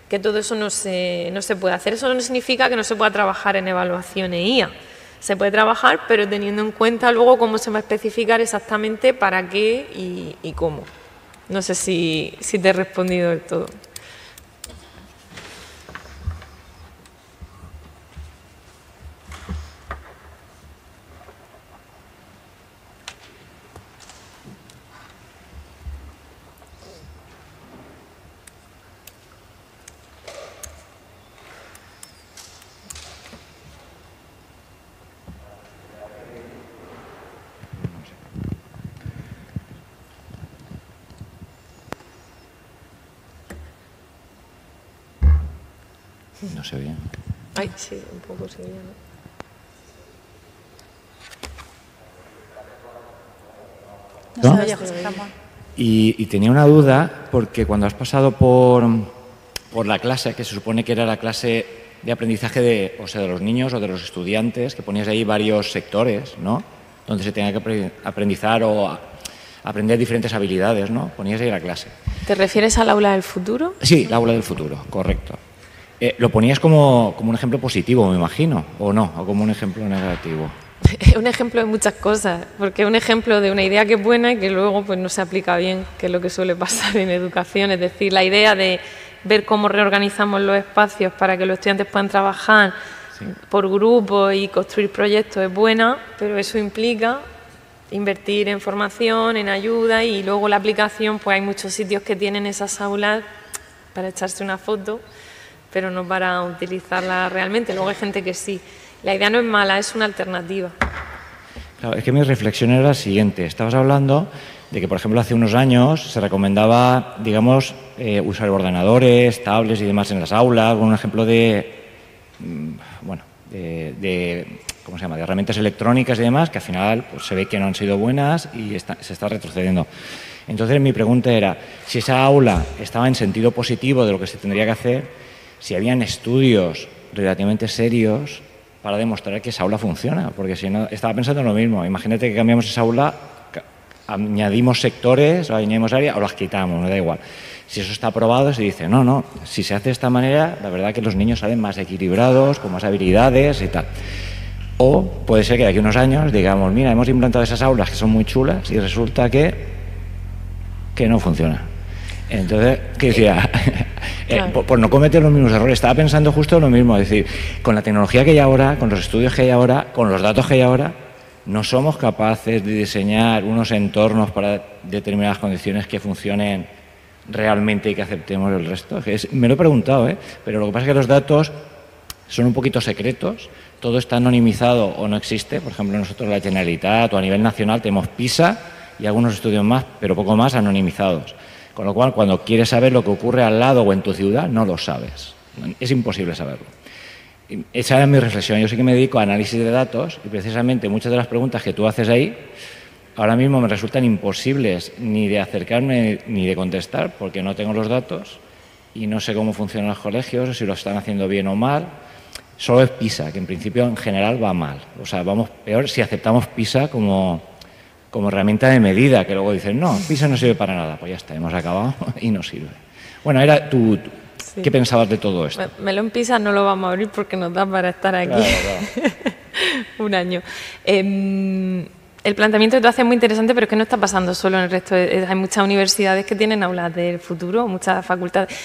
que todo eso no se puede hacer. Eso no significa que no se pueda trabajar en evaluaciones IA. Se puede trabajar, pero teniendo en cuenta luego cómo se va a especificar exactamente para qué y cómo. No sé si te he respondido del todo. No se oye. Ay, sí, un poco se oye, ¿no? No se oye, José Ramón. Y tenía una duda, porque cuando has pasado por la clase, que se supone que era la clase de aprendizaje de los niños o de los estudiantes, que ponías ahí varios sectores, ¿no? Donde se tenía que aprendizar o aprender diferentes habilidades, ¿no? Ponías ahí la clase. ¿Te refieres al aula del futuro? Sí, el aula del futuro, correcto. ¿Lo ponías como un ejemplo positivo, me imagino, o no? ¿O como un ejemplo negativo? Es un ejemplo de muchas cosas, porque es un ejemplo de una idea que es buena y que luego pues, no se aplica bien, que es lo que suele pasar en educación. Es decir, la idea de ver cómo reorganizamos los espacios para que los estudiantes puedan trabajar por grupos y construir proyectos es buena, pero eso implica invertir en formación, en ayuda, y luego la aplicación, pues hay muchos sitios que tienen esas aulas para echarse una foto, pero no para utilizarla realmente. Luego hay gente que sí. La idea no es mala, es una alternativa. Claro, es que mi reflexión era la siguiente. Estabas hablando de que, por ejemplo, hace unos años se recomendaba, digamos, usar ordenadores, tablets y demás en las aulas, con un ejemplo de ¿cómo se llama?, de herramientas electrónicas y demás, que al final pues, se ve que no han sido buenas y se está retrocediendo. Entonces, mi pregunta era, si esa aula estaba en sentido positivo de lo que se tendría que hacer, si habían estudios relativamente serios para demostrar que esa aula funciona, porque si no, estaba pensando en lo mismo. Imagínate que cambiamos esa aula, añadimos sectores, o añadimos áreas, o las quitamos, no da igual. Si eso está aprobado, se dice, no, si se hace de esta manera, la verdad que los niños salen más equilibrados, con más habilidades y tal. O puede ser que de aquí a unos años digamos, mira, hemos implantado esas aulas que son muy chulas y resulta que no funciona. Entonces, ¿qué decía? Claro. Por no cometer los mismos errores. Estaba pensando justo lo mismo, es decir, con la tecnología que hay ahora, con los estudios que hay ahora, con los datos que hay ahora, no somos capaces de diseñar unos entornos para determinadas condiciones que funcionen realmente y que aceptemos el resto. Me lo he preguntado, pero lo que pasa es que los datos son un poquito secretos, todo está anonimizado o no existe. Por ejemplo, nosotros la Generalitat o a nivel nacional tenemos PISA y algunos estudios más, pero poco más anonimizados. Con lo cual, cuando quieres saber lo que ocurre al lado o en tu ciudad, no lo sabes. Es imposible saberlo. Esa era mi reflexión. Yo sí que me dedico a análisis de datos y precisamente muchas de las preguntas que tú haces ahí ahora mismo me resultan imposibles ni de acercarme ni de contestar porque no tengo los datos y no sé cómo funcionan los colegios, si lo están haciendo bien o mal. Solo es PISA, que en principio en general va mal. O sea, vamos peor si aceptamos PISA como herramienta de medida, que luego dicen, no, PISA no sirve para nada. Pues ya está, hemos acabado y no sirve. Bueno, era tú. Sí. ¿Qué pensabas de todo esto? Melón PISA no lo vamos a abrir porque nos da para estar aquí claro. un año. El planteamiento que tú haces es muy interesante, pero es que no está pasando solo en el resto. Hay muchas universidades que tienen aulas del futuro, muchas facultades.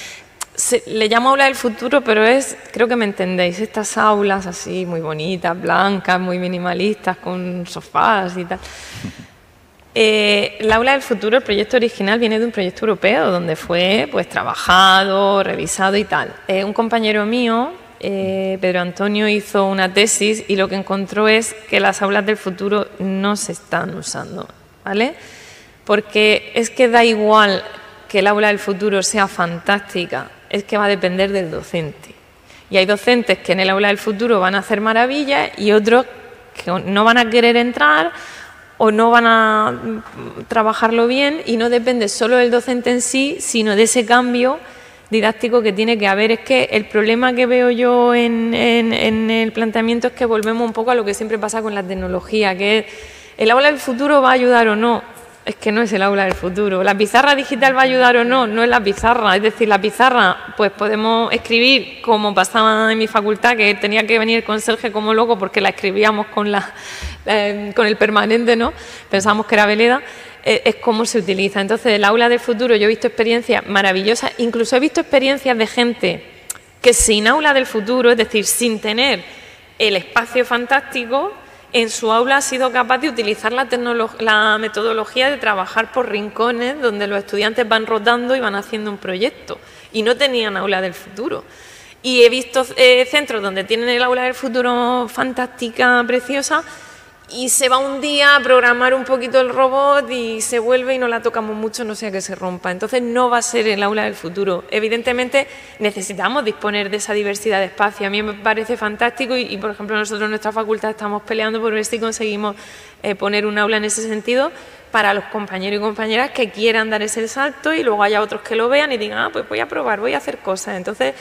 Le llamo aula del futuro, pero creo que me entendéis, estas aulas así muy bonitas, blancas, muy minimalistas, con sofás y tal. El aula del futuro, el proyecto original, viene de un proyecto europeo donde fue pues trabajado, revisado y tal. Un compañero mío, Pedro Antonio, hizo una tesis y lo que encontró es que las aulas del futuro no se están usando, ¿vale? Porque es que da igual que el aula del futuro sea fantástica, es que va a depender del docente. Y hay docentes que en el aula del futuro van a hacer maravillas y otros que no van a querer entrar o no van a trabajarlo bien, y no depende solo del docente en sí, sino de ese cambio didáctico que tiene que haber. Es que el problema que veo yo en el planteamiento es que volvemos un poco a lo que siempre pasa con la tecnología, que es, ¿el aula del futuro va a ayudar o no? Es que no es el aula del futuro. ¿La pizarra digital va a ayudar o no? No es la pizarra. Es decir, la pizarra, pues podemos escribir como pasaba en mi facultad, que tenía que venir el conserje como loco porque la escribíamos con el permanente, ¿no? Pensábamos que era Veleda. Es cómo se utiliza. Entonces, el aula del futuro, yo he visto experiencias maravillosas, incluso he visto experiencias de gente que sin aula del futuro, es decir, sin tener el espacio fantástico, en su aula ha sido capaz de utilizar la metodología de trabajar por rincones, donde los estudiantes van rotando y van haciendo un proyecto, y no tenían aula del futuro. Y he visto centros donde tienen el aula del futuro fantástica, preciosa, y se va un día a programar un poquito el robot y se vuelve y no la tocamos mucho, no sea que se rompa. Entonces no va a ser el aula del futuro. Evidentemente necesitamos disponer de esa diversidad de espacio. A mí me parece fantástico y por ejemplo, nosotros en nuestra facultad estamos peleando por ver si conseguimos poner un aula en ese sentido para los compañeros y compañeras que quieran dar ese salto y luego haya otros que lo vean y digan, ah, pues voy a probar, voy a hacer cosas. Entonces,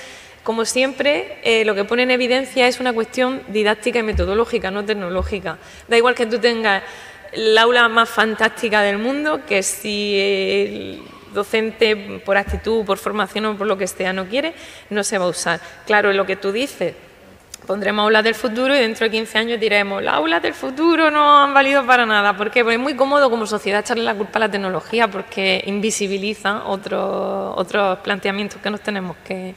como siempre, lo que pone en evidencia es una cuestión didáctica y metodológica, no tecnológica. Da igual que tú tengas el aula más fantástica del mundo, que si el docente por actitud, por formación o por lo que sea no quiere, no se va a usar. Claro, lo que tú dices, pondremos aulas del futuro y dentro de 15 años diremos, las aulas del futuro no han valido para nada. ¿Por qué? Porque es muy cómodo como sociedad echarle la culpa a la tecnología porque invisibiliza otros planteamientos que nos tenemos que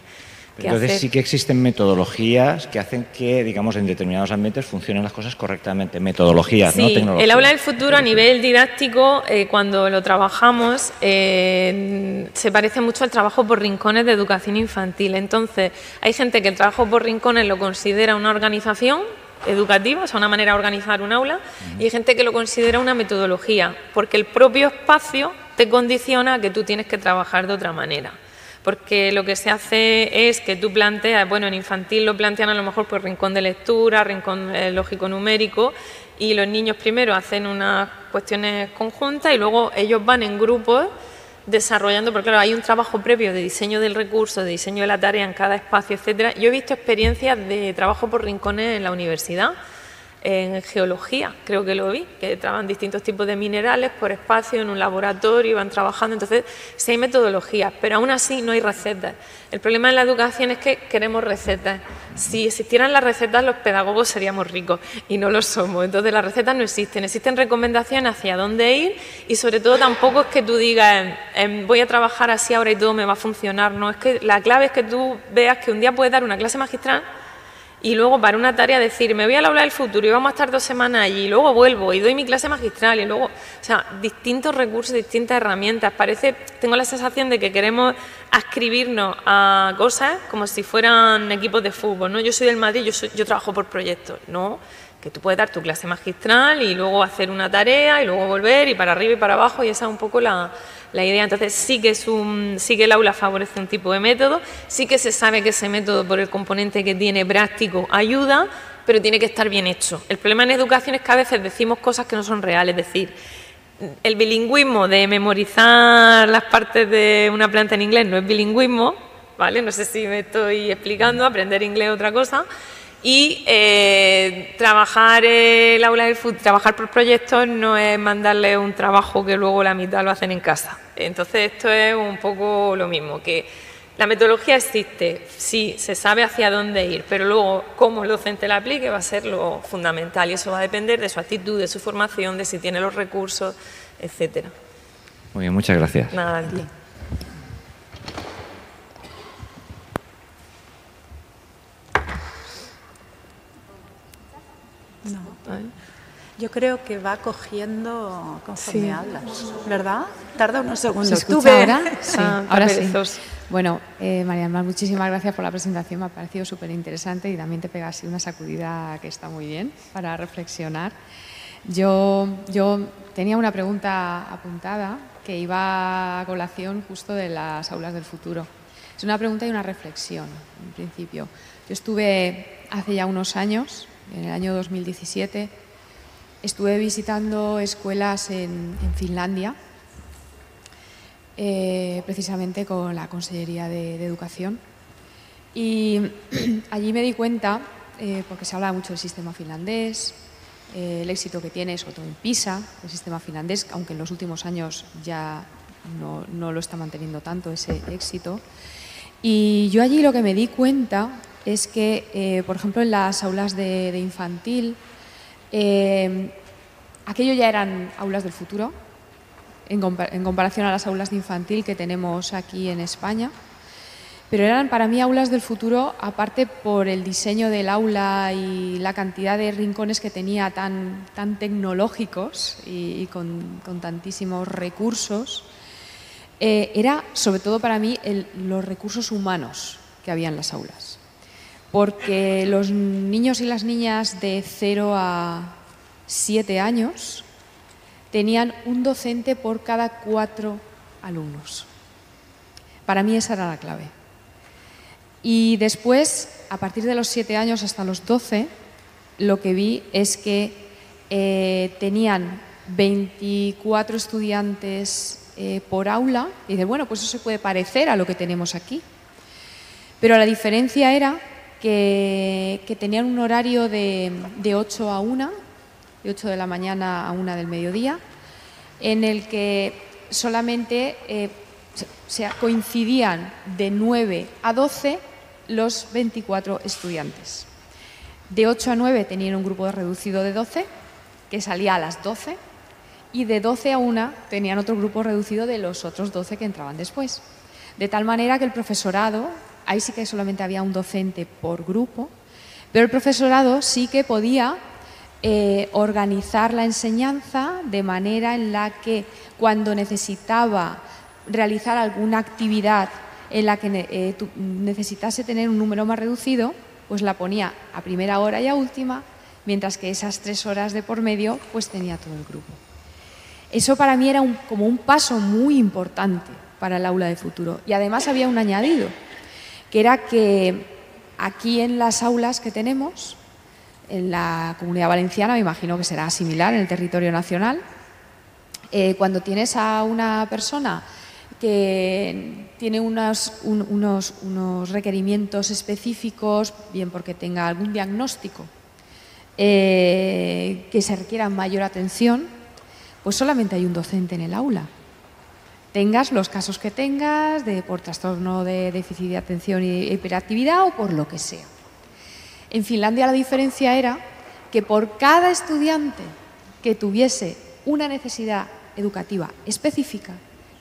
Entonces hacer. sí que existen metodologías que hacen que, digamos, en determinados ambientes funcionen las cosas correctamente. Metodologías, sí, no tecnologías. El aula del futuro a nivel didáctico, cuando lo trabajamos, se parece mucho al trabajo por rincones de educación infantil. Entonces, hay gente que el trabajo por rincones lo considera una organización educativa, o sea, una manera de organizar un aula, y hay gente que lo considera una metodología, porque el propio espacio te condiciona a que tú tienes que trabajar de otra manera. Porque lo que se hace es que tú planteas, bueno, en infantil lo plantean a lo mejor por rincón de lectura, rincón lógico-numérico, y los niños primero hacen unas cuestiones conjuntas y luego ellos van en grupos desarrollando, porque claro, hay un trabajo previo de diseño del recurso, de diseño de la tarea en cada espacio, etcétera. Yo he visto experiencias de trabajo por rincones en la universidad, en geología, creo que lo vi, que trabajan distintos tipos de minerales por espacio en un laboratorio y van trabajando. Entonces, sí hay metodologías, pero aún así no hay recetas. El problema en la educación es que queremos recetas. Si existieran las recetas, los pedagogos seríamos ricos y no lo somos. Entonces, las recetas no existen. Existen recomendaciones hacia dónde ir y, sobre todo, tampoco es que tú digas voy a trabajar así ahora y todo me va a funcionar. No, es que la clave es que tú veas que un día puedes dar una clase magistral y luego para una tarea decir, me voy al aula del futuro y vamos a estar 2 semanas allí, y luego vuelvo y doy mi clase magistral y luego, o sea, distintos recursos, distintas herramientas. Tengo la sensación de que queremos adscribirnos a cosas como si fueran equipos de fútbol, ¿no? Yo soy del Madrid, yo trabajo por proyectos, no, que tú puedes dar tu clase magistral y luego hacer una tarea y luego volver y para arriba y para abajo, y esa es un poco la idea. Entonces sí que el aula favorece un tipo de método, sí que se sabe que ese método por el componente que tiene práctico ayuda, pero tiene que estar bien hecho. El problema en educación es que a veces decimos cosas que no son reales, es decir, el bilingüismo de memorizar las partes de una planta en inglés no es bilingüismo, ¿vale? No sé si me estoy explicando, aprender inglés es otra cosa. Y trabajar el aula del futuro, trabajar por proyectos no es mandarle un trabajo que luego la mitad lo hacen en casa. Entonces esto es un poco lo mismo, que la metodología existe, sí, se sabe hacia dónde ir, pero luego cómo el docente la aplique va a ser lo fundamental y eso va a depender de su actitud, de su formación, de si tiene los recursos, etcétera. Muy bien, muchas gracias. Nada, a ti. No. Yo creo que va cogiendo conforme hablas, ¿verdad? Tarda unos segundos. ¿Se escucha ahora? Sí, ahora sí. Perezoso. Bueno, María del Mar, muchísimas gracias por la presentación, me ha parecido súper interesante y también te pega así una sacudida que está muy bien para reflexionar. Yo tenía una pregunta apuntada que iba a colación justo de las aulas del futuro. Es una pregunta y una reflexión, en principio. Yo estuve hace ya unos años, en el año 2017, estuve visitando escuelas en Finlandia precisamente con la Consellería de Educación. Y allí me di cuenta, porque se habla mucho del sistema finlandés, el éxito que tiene, sobre todo en PISA, el sistema finlandés, aunque en los últimos años ya no lo está manteniendo tanto ese éxito. Y yo allí lo que me di cuenta es que, por ejemplo, en las aulas de infantil, aquello ya eran aulas del futuro, en comparación a las aulas de infantil que tenemos aquí en España. Pero eran para mí aulas del futuro, aparte por el diseño del aula y la cantidad de rincones que tenía tan tecnológicos y con tantísimos recursos. Era sobre todo para mí los recursos humanos que había en las aulas. Porque los niños y las niñas de 0 a 7 años tenían un docente por cada 4 alumnos. Para mí esa era la clave. Y después, a partir de los 7 años hasta los 12, lo que vi es que tenían 24 estudiantes por aula. Y dices, bueno, pues eso se puede parecer a lo que tenemos aquí. Pero la diferencia era que tenían un horario de 8 a 1, de 8 de la mañana a 1 del mediodía, en el que solamente coincidían de 9 a 12 los 24 estudiantes. De 8 a 9 tenían un grupo reducido de 12, que salía a las 12, y de 12 a 1 tenían otro grupo reducido de los otros 12 que entraban después. De tal manera que el profesorado, ahí sí que solamente había un docente por grupo, pero el profesorado sí que podía organizar la enseñanza de manera en la que cuando necesitaba realizar alguna actividad en la que necesitase tener un número más reducido, pues la ponía a primera hora y a última, mientras que esas 3 horas de por medio pues tenía todo el grupo. Eso para mí era como un paso muy importante para el aula de futuro. Y además había un añadido, que era que aquí en las aulas que tenemos, en la Comunidad Valenciana, me imagino que será similar en el territorio nacional, cuando tienes a una persona que tiene unos requerimientos específicos, bien porque tenga algún diagnóstico que se requiera mayor atención, pues solamente hay un docente en el aula. Tengas los casos que tengas, por trastorno de déficit de atención y hiperactividad o por lo que sea. En Finlandia la diferencia era que por cada estudiante que tuviese una necesidad educativa específica,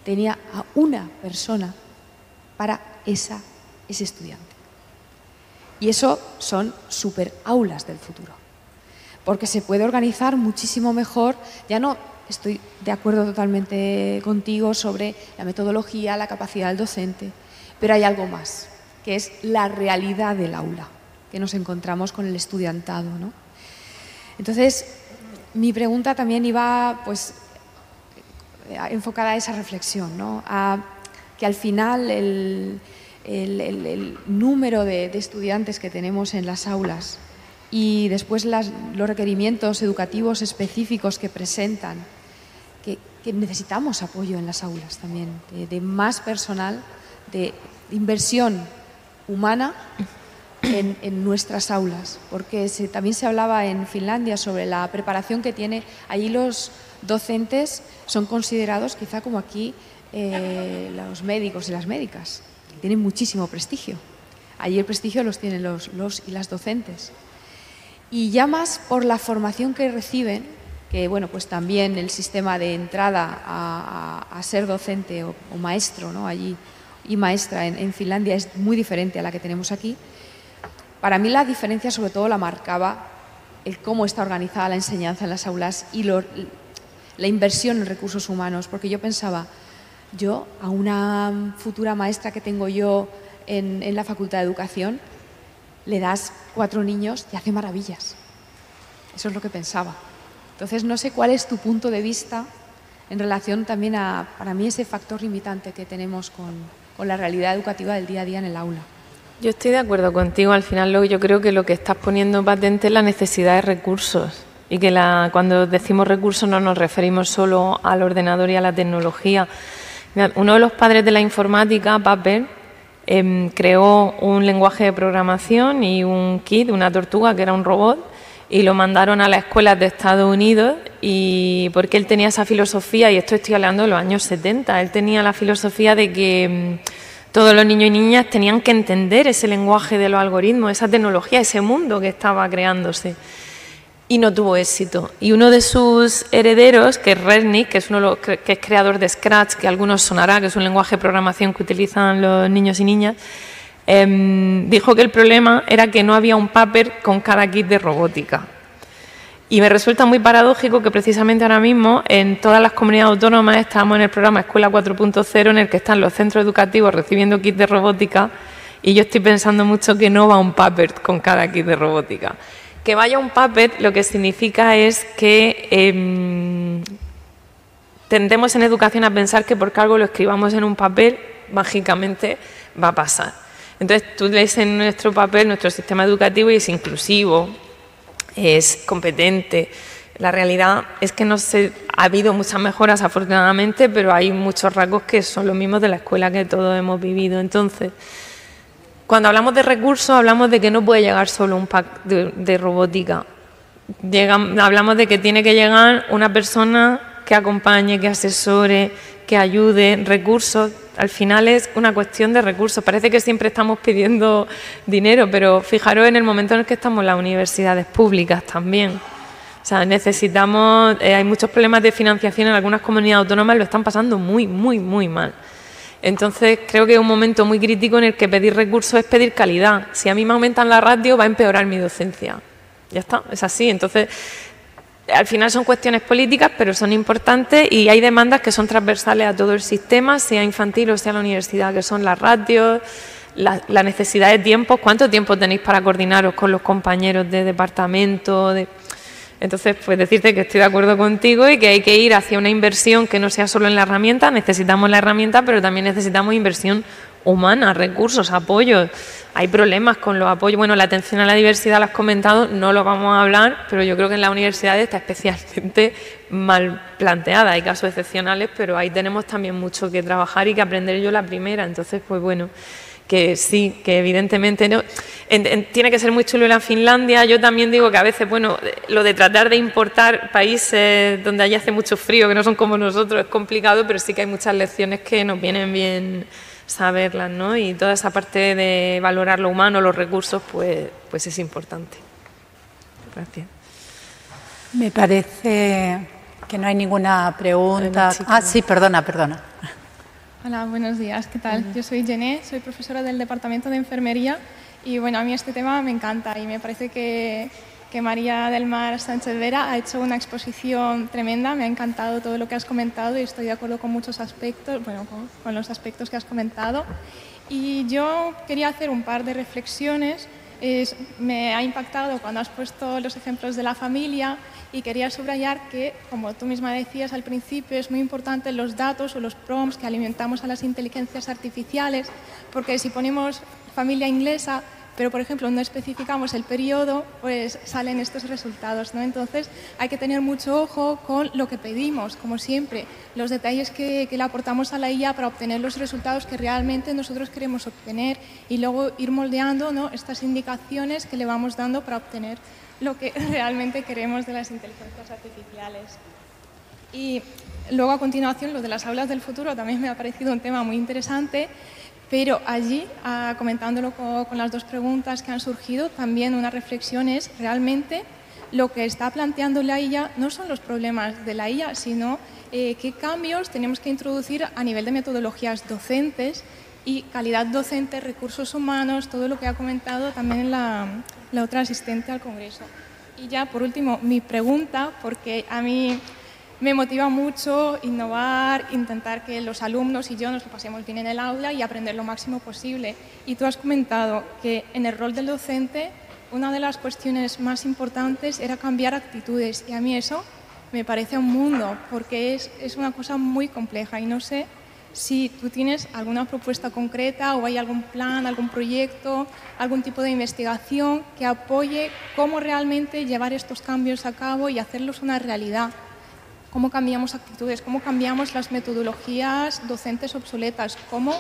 tenía a una persona para ese estudiante. Y eso son superaulas del futuro, porque se puede organizar muchísimo mejor. Ya no estoy de acuerdo totalmente contigo sobre la metodología, la capacidad del docente, pero hay algo más, que es la realidad del aula, que nos encontramos con el estudiantado, ¿no? Entonces, mi pregunta también iba pues enfocada a esa reflexión, ¿no? A que al final el número de estudiantes que tenemos en las aulas y después los requerimientos educativos específicos que presentan, que necesitamos apoyo en las aulas también, de más personal, de inversión humana en nuestras aulas, porque también se hablaba en Finlandia sobre la preparación que tiene. Allí los docentes son considerados quizá como aquí los médicos y las médicas, tienen muchísimo prestigio. Allí el prestigio los tienen los y las docentes. Y ya más por la formación que reciben, que bueno, pues también el sistema de entrada a ser docente o maestro, ¿no? Allí, y maestra en Finlandia es muy diferente a la que tenemos aquí. Para mí la diferencia sobre todo la marcaba el cómo está organizada la enseñanza en las aulas y la inversión en recursos humanos, porque yo pensaba, yo a una futura maestra que tengo yo en la Facultad de Educación, le das 4 niños y hace maravillas. Eso es lo que pensaba. Entonces, no sé cuál es tu punto de vista en relación también a, para mí, ese factor limitante que tenemos con la realidad educativa del día a día en el aula. Yo estoy de acuerdo contigo. Al final, yo creo que lo que estás poniendo patente es la necesidad de recursos. Y que cuando decimos recursos no nos referimos solo al ordenador y a la tecnología, Uno de los padres de la informática, Paper, creó un lenguaje de programación y un kit, una tortuga que era un robot, y lo mandaron a las escuelas de Estados Unidos, y porque él tenía esa filosofía, y esto estoy hablando de los años 70, él tenía la filosofía de que todos los niños y niñas tenían que entender ese lenguaje de los algoritmos, esa tecnología, ese mundo que estaba creándose. Y no tuvo éxito. Y uno de sus herederos, que es Resnick, que es que es creador de Scratch, que a algunos sonará, que es un lenguaje de programación que utilizan los niños y niñas, dijo que el problema era que no había un paper con cada kit de robótica. Y me resulta muy paradójico que precisamente ahora mismo en todas las comunidades autónomas estamos en el programa Escuela 4.0, en el que están los centros educativos recibiendo kits de robótica, y yo estoy pensando mucho que no va un paper con cada kit de robótica. Que vaya un puppet lo que significa es que tendemos en educación a pensar que porque algo lo escribamos en un papel, mágicamente va a pasar. Entonces tú lees en nuestro papel, nuestro sistema educativo, y es inclusivo, es competente. La realidad es que ha habido muchas mejoras afortunadamente, pero hay muchos rasgos que son los mismos de la escuela que todos hemos vivido. Entonces, cuando hablamos de recursos, hablamos de que no puede llegar solo un pack de robótica. Hablamos de que tiene que llegar una persona que acompañe, que asesore, que ayude, recursos. Al final es una cuestión de recursos. Parece que siempre estamos pidiendo dinero, pero fijaros en el momento en el que estamos en las universidades públicas también. O sea, necesitamos, hay muchos problemas de financiación en algunas comunidades autónomas, lo están pasando muy, muy, muy mal. Entonces, creo que es un momento muy crítico en el que pedir recursos es pedir calidad. Si a mí me aumentan la ratio, va a empeorar mi docencia. Ya está, es así. Entonces, al final son cuestiones políticas, pero son importantes, y hay demandas que son transversales a todo el sistema, sea infantil o sea la universidad, que son las ratios, la necesidad de tiempo. ¿Cuánto tiempo tenéis para coordinaros con los compañeros de departamento? Entonces, pues decirte que estoy de acuerdo contigo y que hay que ir hacia una inversión que no sea solo en la herramienta. Necesitamos la herramienta, pero también necesitamos inversión humana, recursos, apoyos. Hay problemas con los apoyos. Bueno, la atención a la diversidad, lo has comentado, no lo vamos a hablar, pero yo creo que en las universidades está especialmente mal planteada. Hay casos excepcionales, pero ahí tenemos también mucho que trabajar y que aprender yo la primera. Entonces, pues bueno, que sí, que evidentemente no. Tiene que ser muy chulo ir a Finlandia. Yo también digo que a veces, bueno, lo de tratar de importar países donde allí hace mucho frío, que no son como nosotros, es complicado, pero sí que hay muchas lecciones que nos vienen bien saberlas, ¿no? Y toda esa parte de valorar lo humano, los recursos, pues es importante. Gracias. Me parece que no hay ninguna pregunta. Ah, sí, perdona. Hola, buenos días, ¿qué tal? Yo soy Jené, soy profesora del Departamento de Enfermería, y bueno, a mí este tema me encanta y me parece que María del Mar Sánchez Vera ha hecho una exposición tremenda. Me ha encantado todo lo que has comentado y estoy de acuerdo con muchos aspectos, bueno, con los aspectos que has comentado. Y yo quería hacer un par de reflexiones. Me ha impactado cuando has puesto los ejemplos de la familia, y quería subrayar que, como tú misma decías al principio, es muy importante los datos o los prompts que alimentamos a las inteligencias artificiales, porque si ponemos familia inglesa, pero por ejemplo no especificamos el periodo, pues salen estos resultados, ¿no? Entonces hay que tener mucho ojo con lo que pedimos, como siempre, los detalles que le aportamos a la IA para obtener los resultados que realmente nosotros queremos obtener, y luego ir moldeando, ¿no?, estas indicaciones que le vamos dando para obtener lo que realmente queremos de las inteligencias artificiales. Y luego, a continuación, lo de las aulas del futuro también me ha parecido un tema muy interesante, pero allí, comentándolo con las dos preguntas que han surgido, también una reflexión es realmente lo que está planteando la IA no son los problemas de la IA, sino qué cambios tenemos que introducir a nivel de metodologías docentes y calidad docente, recursos humanos, todo lo que ha comentado también la otra asistente al Congreso. Y ya, por último, mi pregunta, porque a mí me motiva mucho innovar, intentar que los alumnos y yo nos lo pasemos bien en el aula y aprender lo máximo posible. Y tú has comentado que en el rol del docente una de las cuestiones más importantes era cambiar actitudes, y a mí eso me parece un mundo, porque es una cosa muy compleja, y no sé si tú tienes alguna propuesta concreta o hay algún plan, algún proyecto, algún tipo de investigación que apoye cómo realmente llevar estos cambios a cabo y hacerlos una realidad. cómo cambiamos actitudes, cómo cambiamos las metodologías docentes obsoletas, cómo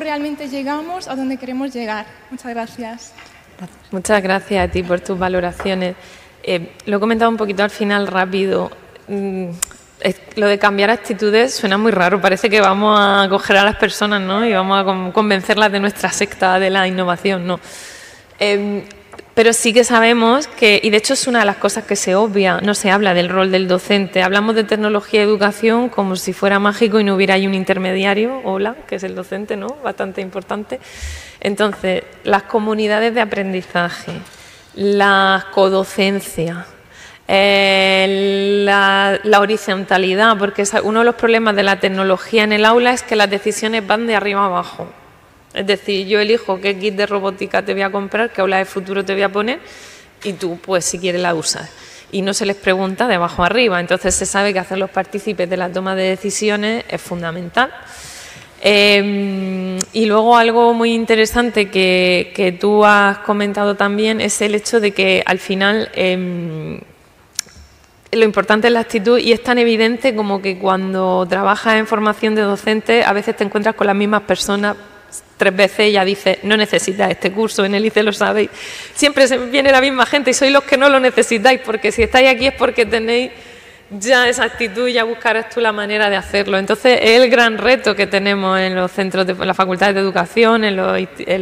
realmente llegamos a donde queremos llegar. Muchas gracias. Muchas gracias a ti por tus valoraciones. Lo he comentado un poquito al final rápido. Lo de cambiar actitudes suena muy raro, parece que vamos a coger a las personas, ¿no? Y vamos a convencerlas de nuestra secta de la innovación, no. Pero sí que sabemos que, y de hecho es una de las cosas que se obvia, no se habla del rol del docente, hablamos de tecnología y educación como si fuera mágico y no hubiera ahí un intermediario, hola, que es el docente, ¿no? Bastante importante. Entonces, las comunidades de aprendizaje, la codocencia, la horizontalidad, porque uno de los problemas de la tecnología en el aula es que las decisiones van de arriba a abajo. Es decir, yo elijo qué kit de robótica te voy a comprar, qué aula de futuro te voy a poner y tú, pues si quieres, la usas. Y no se les pregunta de abajo a arriba. Entonces se sabe que hacerlos partícipes de la toma de decisiones es fundamental. Y luego algo muy interesante que tú has comentado también es el hecho de que al final lo importante es la actitud y es tan evidente como que cuando trabajas en formación de docentes a veces te encuentras con las mismas personas 3 veces y ya dices, no necesitas este curso, en el ICE lo sabéis. Siempre se viene la misma gente y sois los que no lo necesitáis, porque si estáis aquí es porque tenéis ya esa actitud y ya buscarás tú la manera de hacerlo. Entonces es el gran reto que tenemos en los centros, en las facultades de educación, en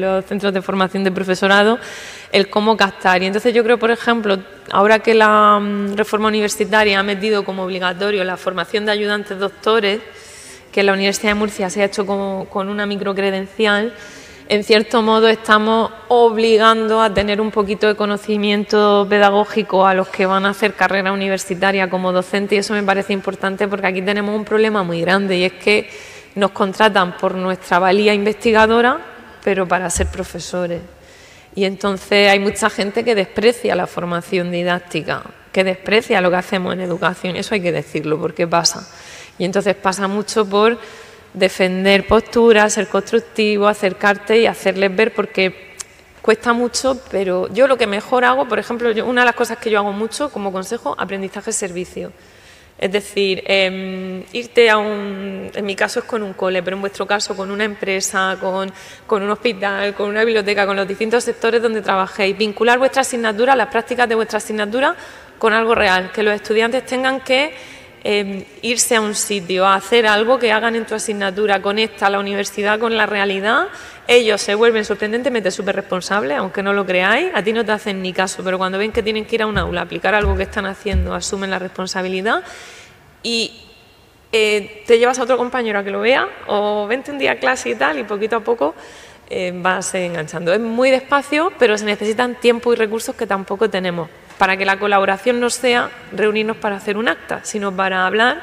los centros de formación de profesorado, el cómo captar. Y entonces yo creo, por ejemplo, ahora que la reforma universitaria ha metido como obligatorio la formación de ayudantes doctores, que en la Universidad de Murcia se ha hecho con una microcredencial, en cierto modo estamos obligando a tener un poquito de conocimiento pedagógico a los que van a hacer carrera universitaria como docente, y eso me parece importante porque aquí tenemos un problema muy grande y es que nos contratan por nuestra valía investigadora, pero para ser profesores. Y entonces hay mucha gente que desprecia la formación didáctica, que desprecia lo que hacemos en educación, eso hay que decirlo porque pasa. Y entonces pasa mucho por defender posturas, ser constructivo, acercarte y hacerles ver, porque cuesta mucho, pero yo lo que mejor hago, por ejemplo, una de las cosas que yo hago mucho como consejo, aprendizaje-servicio. Es decir, irte a en mi caso es con un cole, pero en vuestro caso con una empresa, con un hospital, con una biblioteca, con los distintos sectores donde trabajéis, vincular vuestra asignatura, las prácticas de vuestra asignatura con algo real, que los estudiantes tengan que irse a un sitio, a hacer algo que hagan en tu asignatura, conecta la universidad con la realidad, ellos se vuelven sorprendentemente súper responsables, aunque no lo creáis, a ti no te hacen ni caso, pero cuando ven que tienen que ir a un aula, aplicar algo que están haciendo, asumen la responsabilidad y te llevas a otro compañero a que lo vea o vente un día a clase y tal, y poquito a poco vas enganchando. Es muy despacio, pero se necesitan tiempo y recursos que tampoco tenemos, para que la colaboración no sea reunirnos para hacer un acta, sino para hablar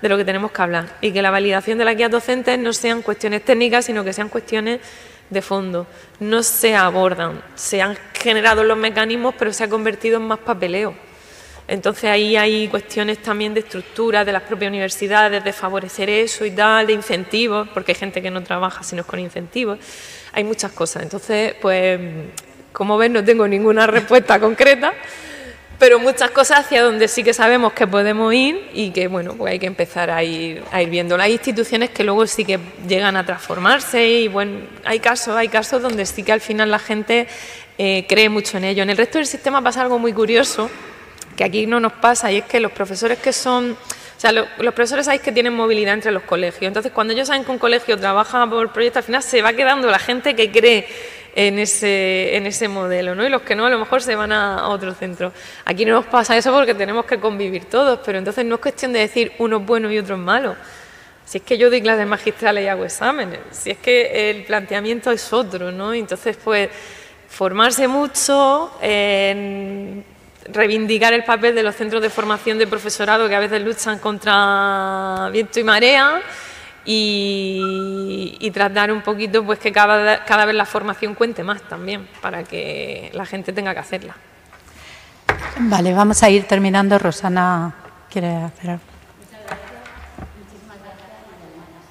de lo que tenemos que hablar y que la validación de las guías docentes no sean cuestiones técnicas, sino que sean cuestiones de fondo. No se abordan, se han generado los mecanismos, pero se ha convertido en más papeleo. Entonces ahí hay cuestiones también de estructura de las propias universidades, de favorecer eso y tal, de incentivos, porque hay gente que no trabaja sino con incentivos. Hay muchas cosas. Entonces, pues, como ven, no tengo ninguna respuesta concreta, pero muchas cosas hacia donde sí que sabemos que podemos ir y que, bueno, pues hay que empezar a ir viendo. Hay instituciones que luego sí que llegan a transformarse y, bueno, hay casos donde sí que al final la gente cree mucho en ello. En el resto del sistema pasa algo muy curioso, que aquí no nos pasa, y es que los profesores que son... O sea, los profesores sabéis que tienen movilidad entre los colegios. Entonces, cuando ellos saben que un colegio trabaja por proyecto, al final se va quedando la gente que cree en ese modelo, ¿no? Y los que no, a lo mejor se van a otro centro. Aquí no nos pasa eso porque tenemos que convivir todos, pero entonces no es cuestión de decir uno es bueno y otro es malo. Si es que yo doy clases magistrales y hago exámenes, si es que el planteamiento es otro, ¿no? Entonces, pues, formarse mucho, reivindicar el papel de los centros de formación de profesorado que a veces luchan contra viento y marea y tratar un poquito pues que cada vez la formación cuente más también para que la gente tenga que hacerla. Vale, vamos a ir terminando. Rosana quiere hacer algo. Muchísimas gracias.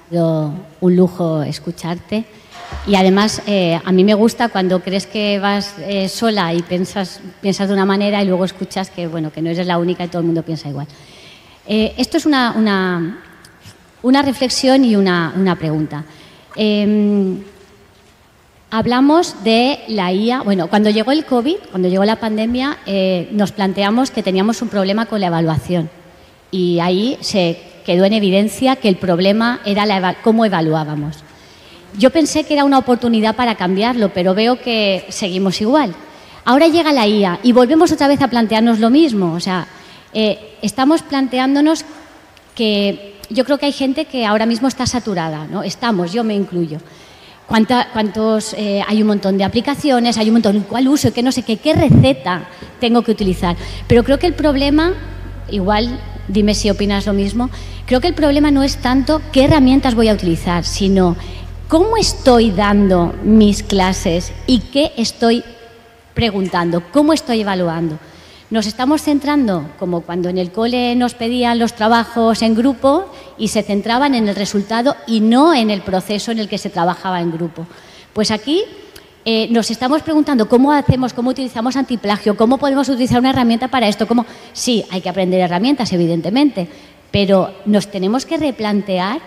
Ha sido un lujo escucharte. Y además, a mí me gusta cuando crees que vas sola y piensas de una manera y luego escuchas que, bueno, que no eres la única y todo el mundo piensa igual. Esto es una reflexión y una pregunta. Hablamos de la IA. Bueno, cuando llegó el COVID, cuando llegó la pandemia, nos planteamos que teníamos un problema con la evaluación. Y ahí se quedó en evidencia que el problema era cómo evaluábamos. Yo pensé que era una oportunidad para cambiarlo, pero veo que seguimos igual. Ahora llega la IA y volvemos otra vez a plantearnos lo mismo. O sea, estamos planteándonos que yo creo que hay gente que ahora mismo está saturada, ¿no? Yo me incluyo. Hay un montón de aplicaciones, hay un montón, ¿cuál uso? ¿Qué no sé qué receta tengo que utilizar? Pero creo que el problema, igual dime si opinas lo mismo, creo que el problema no es tanto qué herramientas voy a utilizar, sino cómo estoy dando mis clases y qué estoy preguntando, cómo estoy evaluando. Nos estamos centrando, como cuando en el cole nos pedían los trabajos en grupo y se centraban en el resultado y no en el proceso en el que se trabajaba en grupo. Pues aquí nos estamos preguntando cómo utilizamos antiplagio, cómo podemos utilizar una herramienta para esto. Sí, hay que aprender herramientas, evidentemente, pero nos tenemos que replantear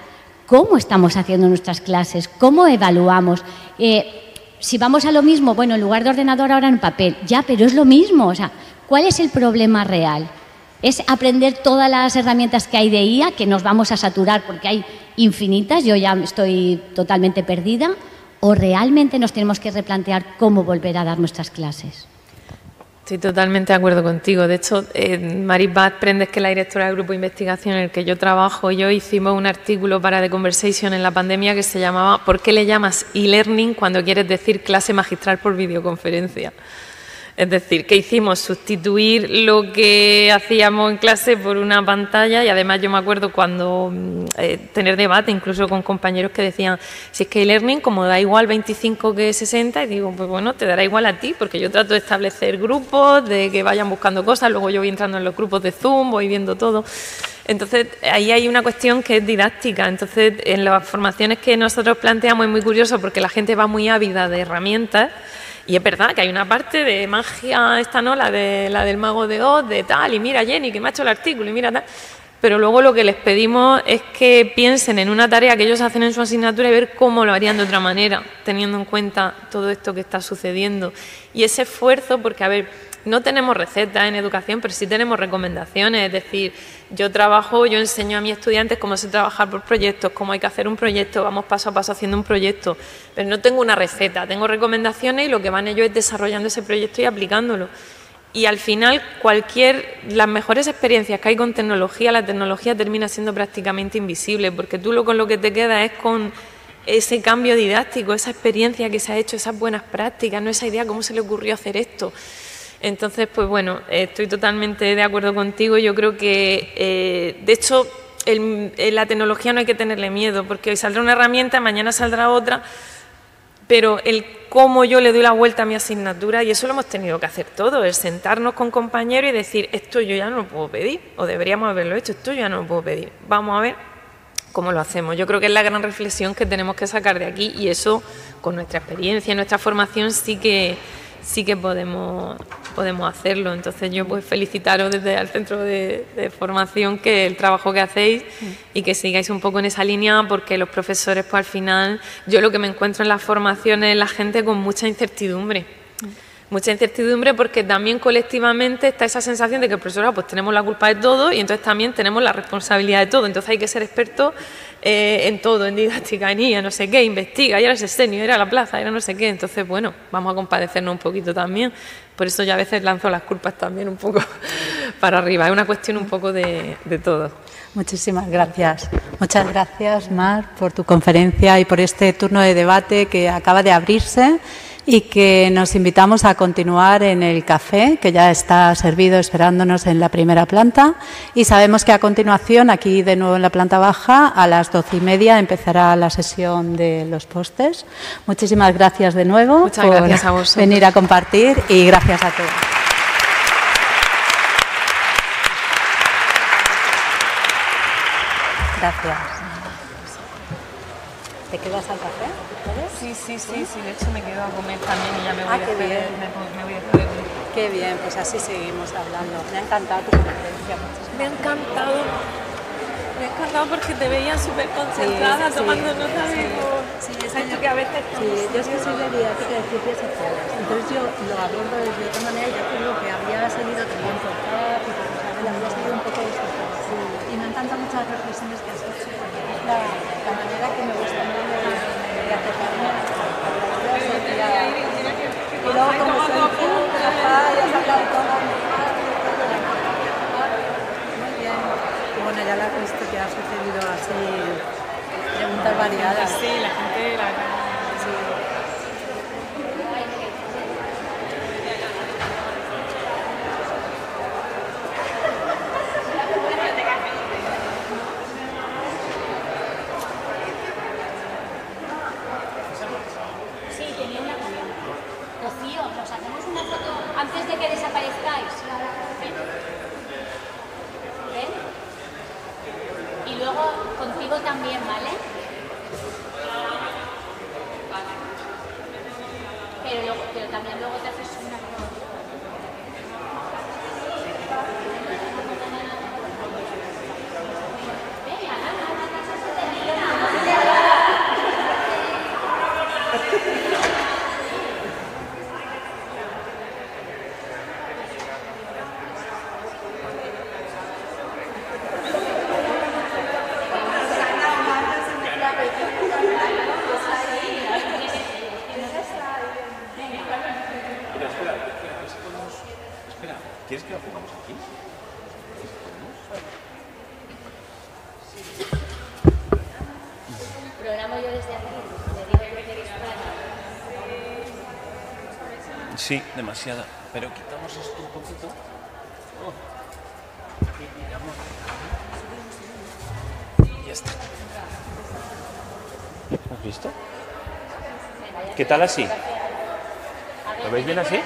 cómo estamos haciendo nuestras clases, cómo evaluamos. Si vamos a lo mismo, bueno, en lugar de ordenador ahora en papel, ya, pero es lo mismo, o sea, ¿cuál es el problema real? ¿Es aprender todas las herramientas que hay de IA, que nos vamos a saturar porque hay infinitas, yo ya estoy totalmente perdida? ¿O realmente nos tenemos que replantear cómo volver a dar nuestras clases? Estoy totalmente de acuerdo contigo. De hecho, Maribeth Prendes, que es la directora del grupo de investigación en el que yo trabajo, y yo hicimos un artículo para The Conversation en la pandemia que se llamaba ¿Por qué le llamas e-learning cuando quieres decir clase magistral por videoconferencia? Es decir, que hicimos sustituir lo que hacíamos en clase por una pantalla, y además yo me acuerdo cuando tener debate incluso con compañeros que decían, si es que e-learning como da igual 25 que 60, y digo, pues bueno, te dará igual a ti, porque yo trato de establecer grupos, de que vayan buscando cosas, luego yo voy entrando en los grupos de Zoom, voy viendo todo. Entonces, ahí hay una cuestión que es didáctica. Entonces, en las formaciones que nosotros planteamos es muy curioso porque la gente va muy ávida de herramientas. Y es verdad que hay una parte de magia, esta no, la del mago de Oz, de tal, y mira Jenny que me ha hecho el artículo, y mira tal. Pero luego lo que les pedimos es que piensen en una tarea que ellos hacen en su asignatura y ver cómo lo harían de otra manera, teniendo en cuenta todo esto que está sucediendo. Y ese esfuerzo, porque a ver, no tenemos recetas en educación, pero sí tenemos recomendaciones. Es decir, yo enseño a mis estudiantes cómo se trabajar por proyectos, cómo hay que hacer un proyecto, vamos paso a paso haciendo un proyecto. Pero no tengo una receta, tengo recomendaciones y lo que van ellos es desarrollando ese proyecto y aplicándolo. Y al final, las mejores experiencias que hay con tecnología, la tecnología termina siendo prácticamente invisible, porque tú con lo que te queda es con ese cambio didáctico, esa experiencia que se ha hecho, esas buenas prácticas, no esa idea, cómo se le ocurrió hacer esto. Entonces, pues bueno, estoy totalmente de acuerdo contigo. Yo creo que, de hecho, en la tecnología no hay que tenerle miedo, porque hoy saldrá una herramienta, mañana saldrá otra, pero el cómo yo le doy la vuelta a mi asignatura, y eso lo hemos tenido que hacer todos, el sentarnos con compañeros y decir, esto yo ya no lo puedo pedir, o deberíamos haberlo hecho, esto yo ya no lo puedo pedir. Vamos a ver cómo lo hacemos. Yo creo que es la gran reflexión que tenemos que sacar de aquí, y eso, con nuestra experiencia, nuestra formación, sí que podemos hacerlo. Entonces yo pues felicitaros desde el centro de formación que el trabajo que hacéis y que sigáis un poco en esa línea, porque los profesores pues al final, yo lo que me encuentro en las formaciones es la gente con mucha incertidumbre. Mucha incertidumbre porque también colectivamente está esa sensación de que el profesor pues tenemos la culpa de todo y entonces también tenemos la responsabilidad de todo. Entonces hay que ser expertos en todo, en didáctica, en IA, no sé qué, investiga, y ahora es senior, era la plaza, era no sé qué. Entonces, bueno, vamos a compadecernos un poquito también. Por eso yo a veces lanzo las culpas también un poco para arriba. Es una cuestión un poco de todo. Muchísimas gracias. Muchas gracias, Mar, por tu conferencia y por este turno de debate que acaba de abrirse, y que nos invitamos a continuar en el café, que ya está servido esperándonos en la primera planta. Y sabemos que a continuación, aquí de nuevo en la planta baja, a las 12:30 empezará la sesión de los postres. Muchísimas gracias de nuevo. Muchas gracias a vosotros. Venir a compartir, y gracias a todos. Gracias. ¿Te quedas al café? Sí, de hecho me quedo a comer también y ya me voy qué bien. me voy a despedir. Qué bien, pues así seguimos hablando. Me ha encantado tu conferencia. Me ha encantado. Me ha encantado porque te veía súper concentrada, tomando nota de... Sí, que a veces... Sí, yo es que soy de didáctica de ciencias sociales, entonces yo lo abordo de otra manera, ya te digo que había seguido también por CAP y por Isabel, había seguido un poco de esto. Sí. Y me encantan muchas reflexiones que has hecho, porque es la manera que me gusta mucho de acercarme a la sociedad. Y luego como soy ya has hablado todo. Muy bien. Y bueno, ya lo has visto que ha sucedido así, preguntas variadas. Sí, la gente, la verdad. Sí, tenía una pregunta. Rocío, ¿nos hacemos una foto antes de que desaparezcáis? ¿Ven? Y luego contigo también, ¿vale? Pero también luego te haces una foto. ¿Quieres que lo pongamos aquí? Programo yo desde aquí. Le digo que queréis para Sí, demasiada. Pero quitamos esto un poquito. Y tiramos. Y ya está. ¿Has visto? ¿Qué tal así? ¿Lo veis bien así?